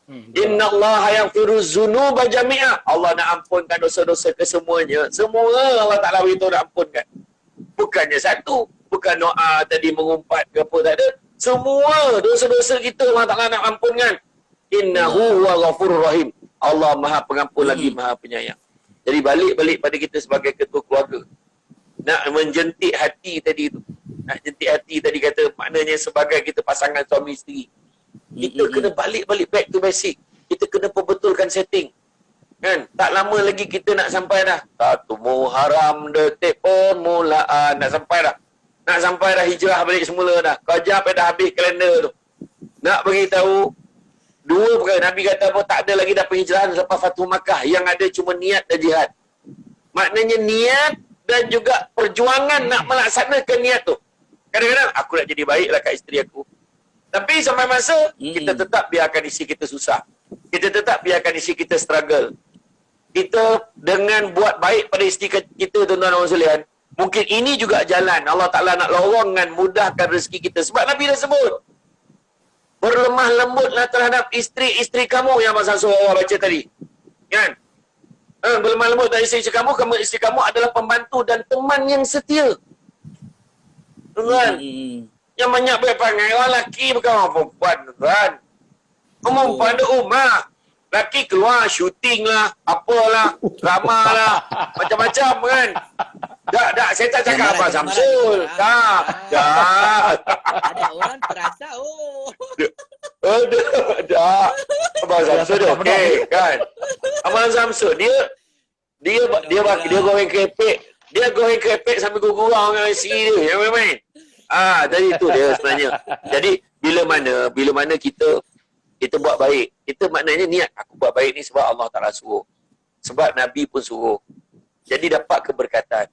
S3: Inna Allah yaghfiru dzunuba jami'a. Allah nak ampunkan dosa-dosa kesemuanya. Semua Allah Ta'ala beritahu nak ampunkan. Bukannya satu. Bukan doa tadi mengumpat ke apa, tak ada. Semua dosa-dosa kita Allah Ta'ala nak ampunkan. Innahu huwa ghafurur rahim. Allah Maha Pengampun lagi Maha Penyayang. Jadi balik pada kita sebagai ketua keluarga. Nak menjentik hati tadi tu. Nak jentik hati tadi kata maknanya sebagai kita pasangan suami isteri. Kita kena balik back to basic. Kita kena perbetulkan setting. Kan? Tak lama lagi kita nak sampai dah. 1 Muharram detik permulaan. Nak sampai dah. Nak sampai dah hijrah balik semula dah. Kejap dah habis kalender tu. Nak beritahu 2 perkara. Nabi kata apa? Tak ada lagi dah penghijrahan selepas Fatuh Makkah. Yang ada cuma niat dan jihad. Maknanya niat dan juga perjuangan nak melaksanakan niat tu. Kadang-kadang aku nak jadi baiklah kat isteri aku. Tapi sampai masa, kita tetap biarkan isteri kita susah. Kita tetap biarkan isteri kita struggle. Kita dengan buat baik pada isteri kita, tuan-tuan dan sekalian, mungkin ini juga jalan Allah Ta'ala nak lorongkan, mudahkan rezeki kita. Sebab Nabi dah sebut, berlemah lembutlah terhadap isteri-isteri kamu yang Abang Samsul Allah baca tadi. Kan? Berlemah lembut terhadap isteri kamu, isteri kamu adalah pembantu dan teman yang setia. Tuan-tuan, yang banyak berpanggil orang lelaki bukan orang perempuan, tuan. Orang perempuan ada rumah. Lelaki keluar syuting lah, apalah, drama lah, macam-macam kan. Tak, saya tak cakap Abang Samsul. Tak.
S2: Ada orang terasa,
S3: Ada. Abang Samsul dia okey kan. Abang Samsul dia goreng kerepek. Dia goreng kerepek sambil gurau dengan isteri dia. Yang main-main. Jadi itu dia sebenarnya. Jadi bila mana kita buat baik, kita maknanya niat aku buat baik ni sebab Allah Ta'ala suruh. Sebab Nabi pun suruh. Jadi dapat keberkatan.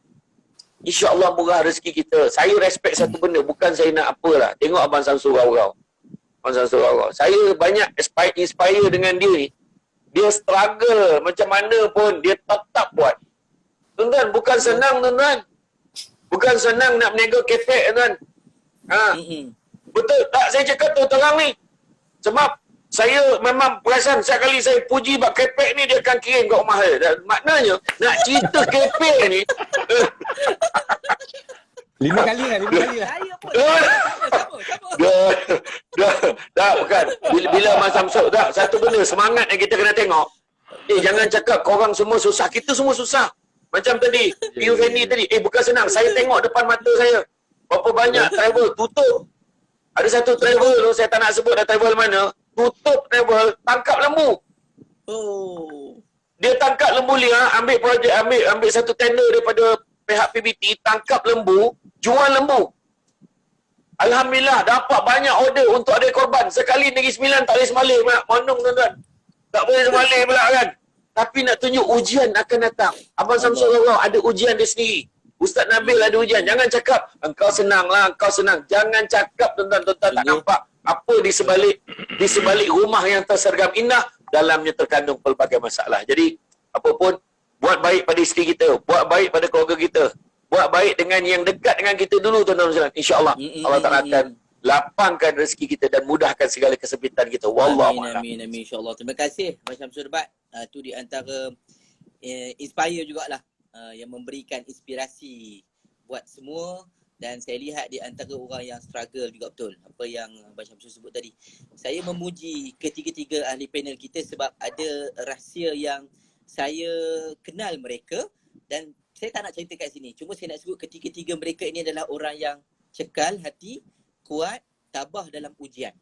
S3: InsyaAllah murah rezeki kita. Saya respect satu benda, bukan saya nak apalah. Tengok Abang Samsul Rau-Rau. Saya banyak inspire dengan dia ni. Dia struggle macam mana pun dia tetap buat. Tuan-tuan, bukan senang tuan-tuan. Bukan senang nak berniaga kepek tuan. Betul tak saya cakap terang ni? Sebab saya memang perasan setiap kali saya puji bab kepek ni dia akan kirim kat rumah saya. Maknanya nak cerita kepek ni
S4: 5 kali lah.
S2: Saya pun.
S3: Dah bukan. Bila Abang Samsul tak, satu benda semangat yang kita kena tengok. Jangan cakap korang semua susah. Kita semua susah. Macam tadi, Piu Fendi tadi. Bukan senang. Saya tengok depan mata saya. Berapa banyak travel tutup. Ada satu travel tu, saya tak nak sebut dah travel mana. Tutup travel, tangkap lembu. Dia tangkap lembu liar, ambil projek, ambil satu tender daripada pihak PBT, tangkap lembu, jual lembu. Alhamdulillah, dapat banyak order untuk ada korban. Sekali Negeri Sembilan tak boleh semalih pula. Monong tuan-tuan. Tak boleh semalih pula kan. Tapi nak tunjuk ujian akan datang. Abang Samsul Rau ada ujian dia sendiri. Ustaz Nabil ada ujian. Jangan cakap, engkau senang lah, engkau senang. Jangan cakap tuan-tuan tak nampak apa di sebalik rumah yang tersergam indah, dalamnya terkandung pelbagai masalah. Jadi, apapun, buat baik pada isteri kita, buat baik pada keluarga kita, buat baik dengan yang dekat dengan kita dulu tuan-tuan. InsyaAllah Allah Ta'ala akan lapangkan rezeki kita dan mudahkan segala kesempitan kita. Wallahu a'lam.
S2: Amin. InsyaAllah. Terima kasih Abang Syamsul Debat. Tu di antara inspire jugalah, yang memberikan inspirasi buat semua. Dan saya lihat di antara orang yang struggle juga betul. Apa yang Abang Syamsul sebut tadi. Saya memuji ketiga-tiga ahli panel kita sebab ada rahsia yang saya kenal mereka dan saya tak nak cerita kat sini. Cuma saya nak sebut ketiga-tiga mereka ini adalah orang yang cekal hati, kuat, tabah dalam ujian.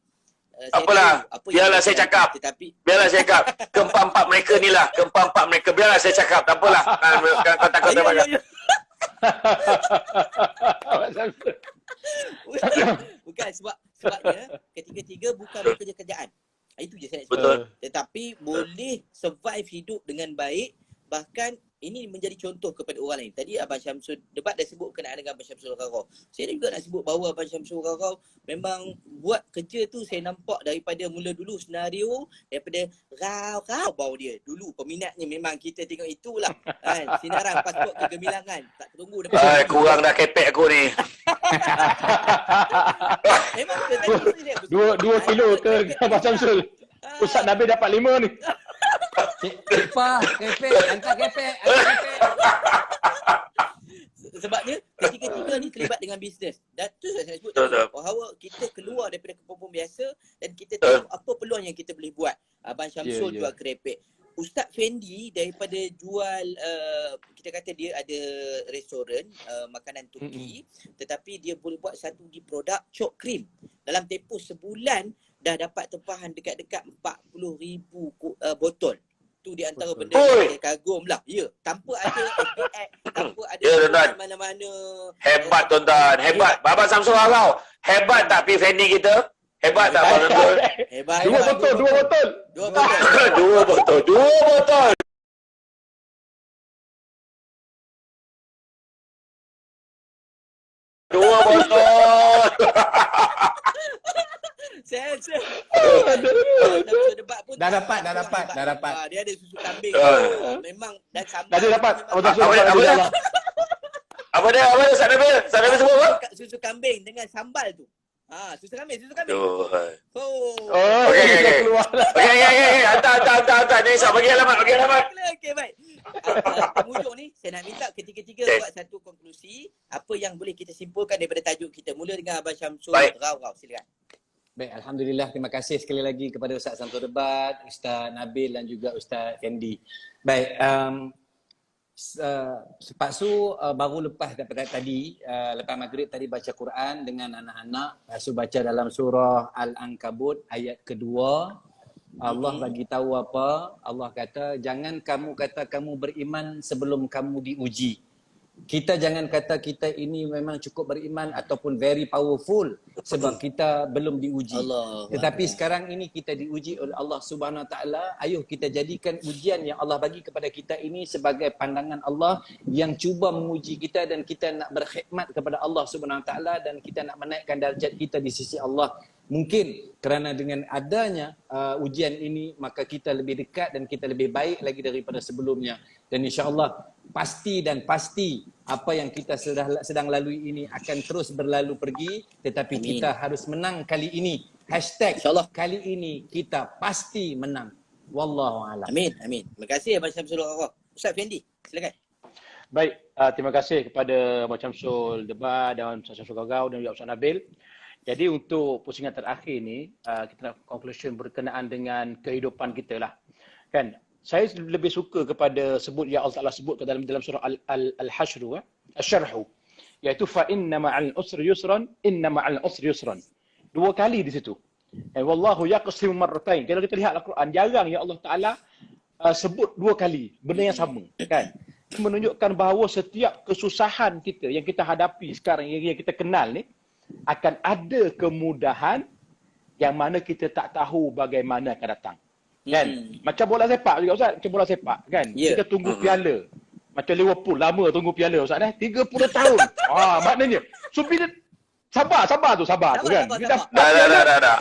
S3: Apalah, biarlah saya cakap. Biarlah saya cakap. Keempat-empat mereka ni lah. Keempat-empat mereka. Biarlah saya cakap. Tak apalah. Kau takut tak apa.
S2: Bukan sebabnya ketika ketiga bukan bekerja kerjaan. Itu je saya nak
S3: Betul.
S2: cakap. Tetapi boleh survive hidup dengan baik, bahkan ini menjadi contoh kepada orang lain. Tadi Abang Syamsul debat dah sebut berkenaan dengan Abang Syamsul Rarau. Saya juga nak sebut bahawa Abang Syamsul Rarau memang buat kerja tu saya nampak daripada mula dulu senario, daripada rau bau dia. Dulu peminatnya memang kita tengok itulah. Kan, sinaran pasport kegemilangan. Tak tunggu depan.
S3: Kurang dah kepek aku ni.
S2: Memang ke tadi dia.
S5: 2 kilo ke Abang Syamsul? Ustaz Nabil dapat 5 ni.
S4: Kepah, kepek, hantar kepek.
S2: Sebabnya ketiga-tiga ni terlibat dengan bisnes. Dan tu saya sebut
S3: Betul,
S2: tadi, bahawa kita keluar daripada kepopong biasa dan kita tahu apa peluang yang kita boleh buat. Abang Syamsul
S5: Ya, ya.
S2: jual kerepek. Ustaz Fendi daripada jual kita kata dia ada restoran makanan Turki, tetapi dia boleh buat satu lagi produk cok krim. Dalam tempoh sebulan dah dapat tempahan dekat-dekat 40,000 botol. Tu di antara benda yang saya kagum lah. Ya, tanpa ada FBX, tanpa ada
S3: Ya, tuan-tuan.
S2: mana-mana.
S3: Hebat tuan-tuan. Hebat. Abang Samsul Rarau. Hebat tak P. Fendi kita? Hebat tak Abang Samsul?
S2: Hebat.
S5: 2 botol, 2 botol.
S2: 2 botol.
S3: 2 botol. 2 botol. Dua botol.
S2: Saya debat pun
S4: Dah dapat.
S2: dia ada susu kambing. Memang dan sambal.
S5: Dah dapat. Abang Syamsul
S3: Apa dia?
S5: dapat.
S3: Apa dia?
S5: insyaAllah.
S3: Apa dia? Ustaz Nabil? Ustaz Nabil sebut apa?
S2: Susu kambing dengan sambal tu. Susu kambing.
S3: Aduh.
S5: Oh,
S3: Okey,
S5: dah
S3: okey.
S5: keluar lah.
S3: Okey. Hantar. Ni Isa bagi alamat.
S2: Okey, baik. Penghujung ni saya nak minta ketiga-tiga buat satu konklusi apa yang boleh kita simpulkan daripada tajuk kita. Mula dengan Abang Syamsul Rarau. Silakan.
S4: Baik, Alhamdulillah. Terima kasih sekali lagi kepada Ustaz Samsul Debat, Ustaz Nabil dan juga Ustaz Fendi. Baik, Pak Su baru lepas daripada tadi, lepas maghrib tadi baca Quran dengan anak-anak. Pak Su baca dalam surah Al-Ankabut ayat kedua. Allah bagi tahu apa? Allah kata, jangan kamu kata kamu beriman sebelum kamu diuji. Kita jangan kata kita ini memang cukup beriman ataupun very powerful sebab kita belum diuji. Tetapi sekarang ini kita diuji oleh Allah Subhanahu Wa Taala. Ayuh kita jadikan ujian yang Allah bagi kepada kita ini sebagai pandangan Allah yang cuba menguji kita dan kita nak berkhidmat kepada Allah Subhanahu Wa Taala dan kita nak menaikkan darjat kita di sisi Allah. Mungkin kerana dengan adanya ujian ini maka kita lebih dekat dan kita lebih baik lagi daripada sebelumnya. Dan insya-Allah pasti apa yang kita sedang lalui ini akan terus berlalu pergi, tetapi kita harus menang kali ini.
S2: InsyaAllah.
S4: Kali ini kita pasti menang. Wallahu a'lam.
S2: Amin. Terima kasih Abang Syamsul Rarau. Ustaz Fendi, silakan.
S5: Baik, terima kasih kepada Abang Syamsul Debat dan Ustaz Syamsul Rarau dan juga Ustaz Nabil. Jadi untuk pusingan terakhir ni, kita nak conclusion berkenaan dengan kehidupan kita lah. Kan? Saya lebih suka kepada sebut yang Allah Ta'ala sebut dalam surah Al-Hashr, Al-Syarhu. Iaitu fa inna ma'al usri yusran, inna ma'al usri yusran. 2 kali di situ. Wallahu yaqsimu marratain. Kalau kita lihat Al-Quran, jarang yang Allah Ta'ala sebut 2 kali benda yang sama. Kan? Menunjukkan bahawa setiap kesusahan kita yang kita hadapi sekarang, yang kita kenal ni, akan ada kemudahan yang mana kita tak tahu bagaimana akan datang. Kan? Macam bola sepak juga Ustaz, macam bola sepak kan. Kita tunggu piala. Macam Liverpool lama tunggu piala Ustaz 30 tahun. Maknanya so bila sabar tu kan.
S3: Dah.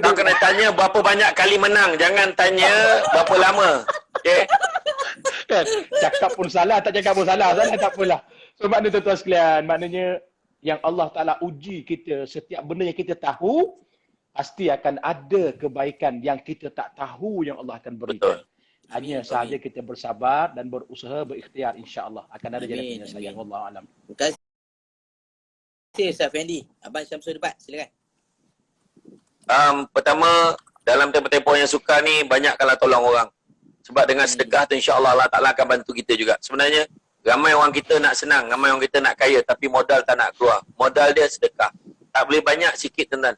S3: Kau kena tanya berapa banyak kali menang, jangan tanya berapa lama. Okey.
S5: Kan? Cakap pun salah, tak cakap pun salah. Tak apalah. So maknanya tuan-tuan sekalian, maknanya yang Allah Ta'ala uji kita, setiap benda yang kita tahu, pasti akan ada kebaikan yang kita tak tahu yang Allah akan berikan. Hanya sahaja kita bersabar dan berusaha, berikhtiar, insya-Allah akan ada jalan penyelesaian. Wallahu a'lam.
S2: Terima kasih Ustaz Fendi. Abang Syamsul Debat, silakan.
S3: Pertama, dalam tempoh-tempoh yang sukar ni, banyakkanlah tolong orang. Sebab dengan sedekah tu insya-Allah Allah Ta'ala akan bantu kita juga. Sebenarnya, ramai orang kita nak senang, ramai orang kita nak kaya, tapi modal tak nak keluar. Modal dia sedekah. Tak boleh banyak, sikit tuan-tuan.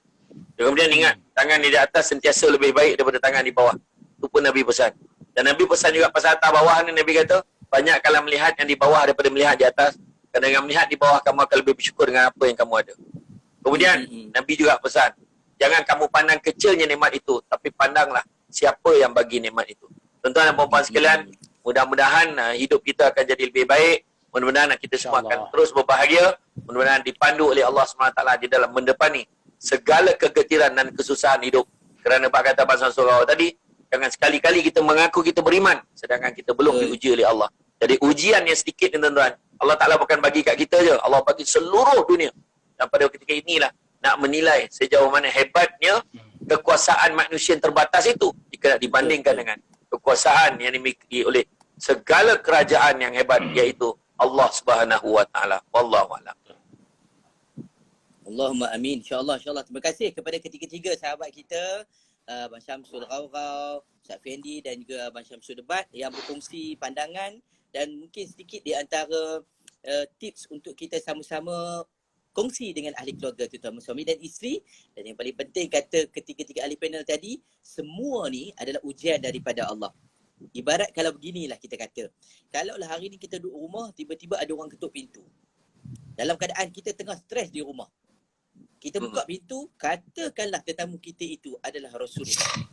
S3: Kemudian ingat, tangan di atas sentiasa lebih baik daripada tangan di bawah. Itu pun Nabi pesan. Dan Nabi pesan juga pasal atas bawah ni, Nabi kata, banyakkanlah melihat yang di bawah daripada melihat di atas. Kerana dengan melihat di bawah, kamu akan lebih bersyukur dengan apa yang kamu ada. Kemudian, Nabi juga pesan, Jangan kamu pandang kecilnya nikmat itu, tapi pandanglah siapa yang bagi nikmat itu. Tuan-tuan dan puan-puan sekalian, mudah-mudahan hidup kita akan jadi lebih baik. Mudah-mudahan kita semua akan terus berbahagia. Mudah-mudahan dipandu oleh Allah SWT di dalam mendepani segala kegetiran dan kesusahan hidup. Kerana Pak kata Abang Samsul tadi, jangan sekali-kali kita mengaku kita beriman sedangkan kita belum diuji oleh Allah. Jadi ujian yang sedikit ni tuan-tuan, Allah Ta'ala bukan bagi kat kita je, Allah bagi seluruh dunia. Dan pada ketika inilah nak menilai sejauh mana hebatnya kekuasaan manusia yang terbatas itu jika nak dibandingkan dengan kekuasaan yang dimiliki oleh segala kerajaan yang hebat, iaitu Allah Subhanahu wa Ta'ala. Wallahu a'lam.
S2: Allahumma amin. InsyaAllah. Terima kasih kepada ketiga-tiga sahabat kita, Abang Syamsul Ghawghaw, Ustaz Fendi dan juga Abang Syamsul Debat yang berkongsi pandangan dan mungkin sedikit di antara tips untuk kita sama-sama kongsi dengan ahli keluarga, terutama suami dan isteri. Dan yang paling penting, kata ketiga-tiga ahli panel tadi, semua ni adalah ujian daripada Allah. Ibarat kalau beginilah kita kata, kalaulah hari ni kita duduk rumah, tiba-tiba ada orang ketuk pintu. Dalam keadaan kita tengah stres di rumah, kita buka pintu, katakanlah tetamu kita itu adalah Rasulullah.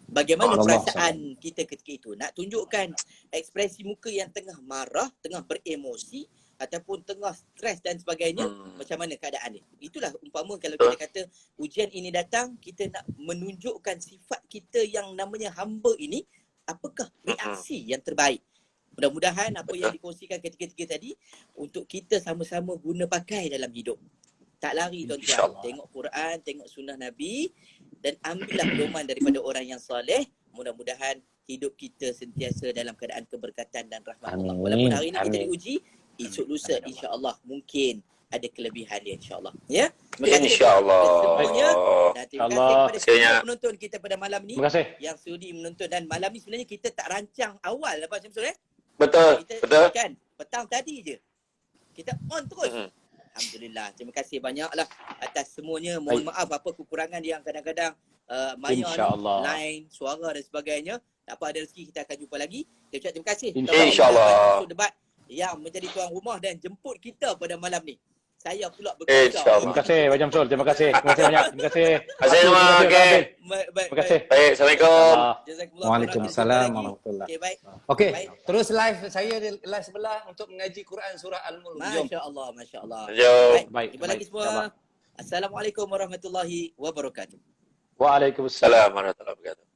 S2: Bagaimana perasaan kita ketika itu? Nak tunjukkan ekspresi muka yang tengah marah, tengah beremosi, ataupun tengah stres dan sebagainya, macam mana keadaan dia? Itulah umpama kalau kita kata ujian ini datang, kita nak menunjukkan sifat kita yang namanya hamba ini, apakah reaksi yang terbaik. Mudah-mudahan apa yang dikongsikan ketiga-tiga tadi untuk kita sama-sama guna pakai dalam hidup. Tak lari tuan-tuan. Tengok Quran, tengok sunnah Nabi dan ambillah pedoman daripada orang yang soleh. Mudah-mudahan hidup kita sentiasa dalam keadaan keberkatan dan rahmat Allah. Walaupun hari ini kita diuji, esok lusa insya-Allah mungkin ada kelebihan dia insya-Allah. Ya. Terima kasih
S3: InsyaAllah.
S2: semuanya. Dan terima kasih kepada semua penonton kita pada malam ni yang sudi menonton. Dan malam ni sebenarnya kita tak rancang awal apa Syamsul
S3: Betul.
S2: Kita kan petang tadi je kita on terus. Alhamdulillah. Terima kasih banyaklah atas semuanya. Mohon maaf apa kekurangan yang kadang-kadang maya line, suara dan sebagainya. Tak apa, ada rezeki kita akan jumpa lagi. Kita ucap terima kasih.
S3: InsyaAllah.
S2: Debat yang menjadi tuan rumah dan jemput kita pada malam ni. Saya pula berkuasa.
S5: Terima kasih Pak Syamsul. Terima kasih. Terima kasih banyak. Terima kasih.
S3: Terima kasih semua. Okey.
S5: Terima kasih.
S3: Baik, Assalamualaikum.
S4: Waalaikumsalam warahmatullahi.
S2: Okey, baik.
S4: Okey, terus live saya live sebelah untuk mengaji Quran surah Al-Mulk. Jom.
S2: Masya-Allah, masya-Allah.
S3: Jom.
S2: Baik, jumpa lagi semua. Assalamualaikum warahmatullahi wabarakatuh.
S5: Waalaikumsalam.
S3: Assalamualaikum warahmatullahi wabarakatuh.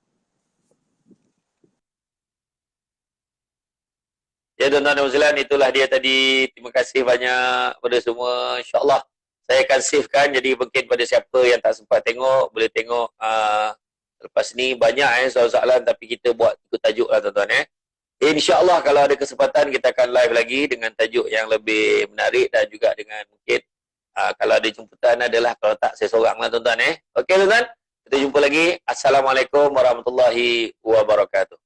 S3: Ya tuan-tuan dan puan, itulah dia tadi. Terima kasih banyak kepada semua. InsyaAllah saya akan savekan. Jadi mungkin pada siapa yang tak sempat tengok, boleh tengok lepas ni banyak soalan-soalan, tapi kita buat ikut tajuk lah tuan-tuan. InsyaAllah kalau ada kesempatan kita akan live lagi dengan tajuk yang lebih menarik dan juga dengan mungkin kalau ada jemputan adalah, kalau tak saya seorang lah tuan-tuan. Okey tuan-tuan, kita jumpa lagi. Assalamualaikum warahmatullahi wabarakatuh.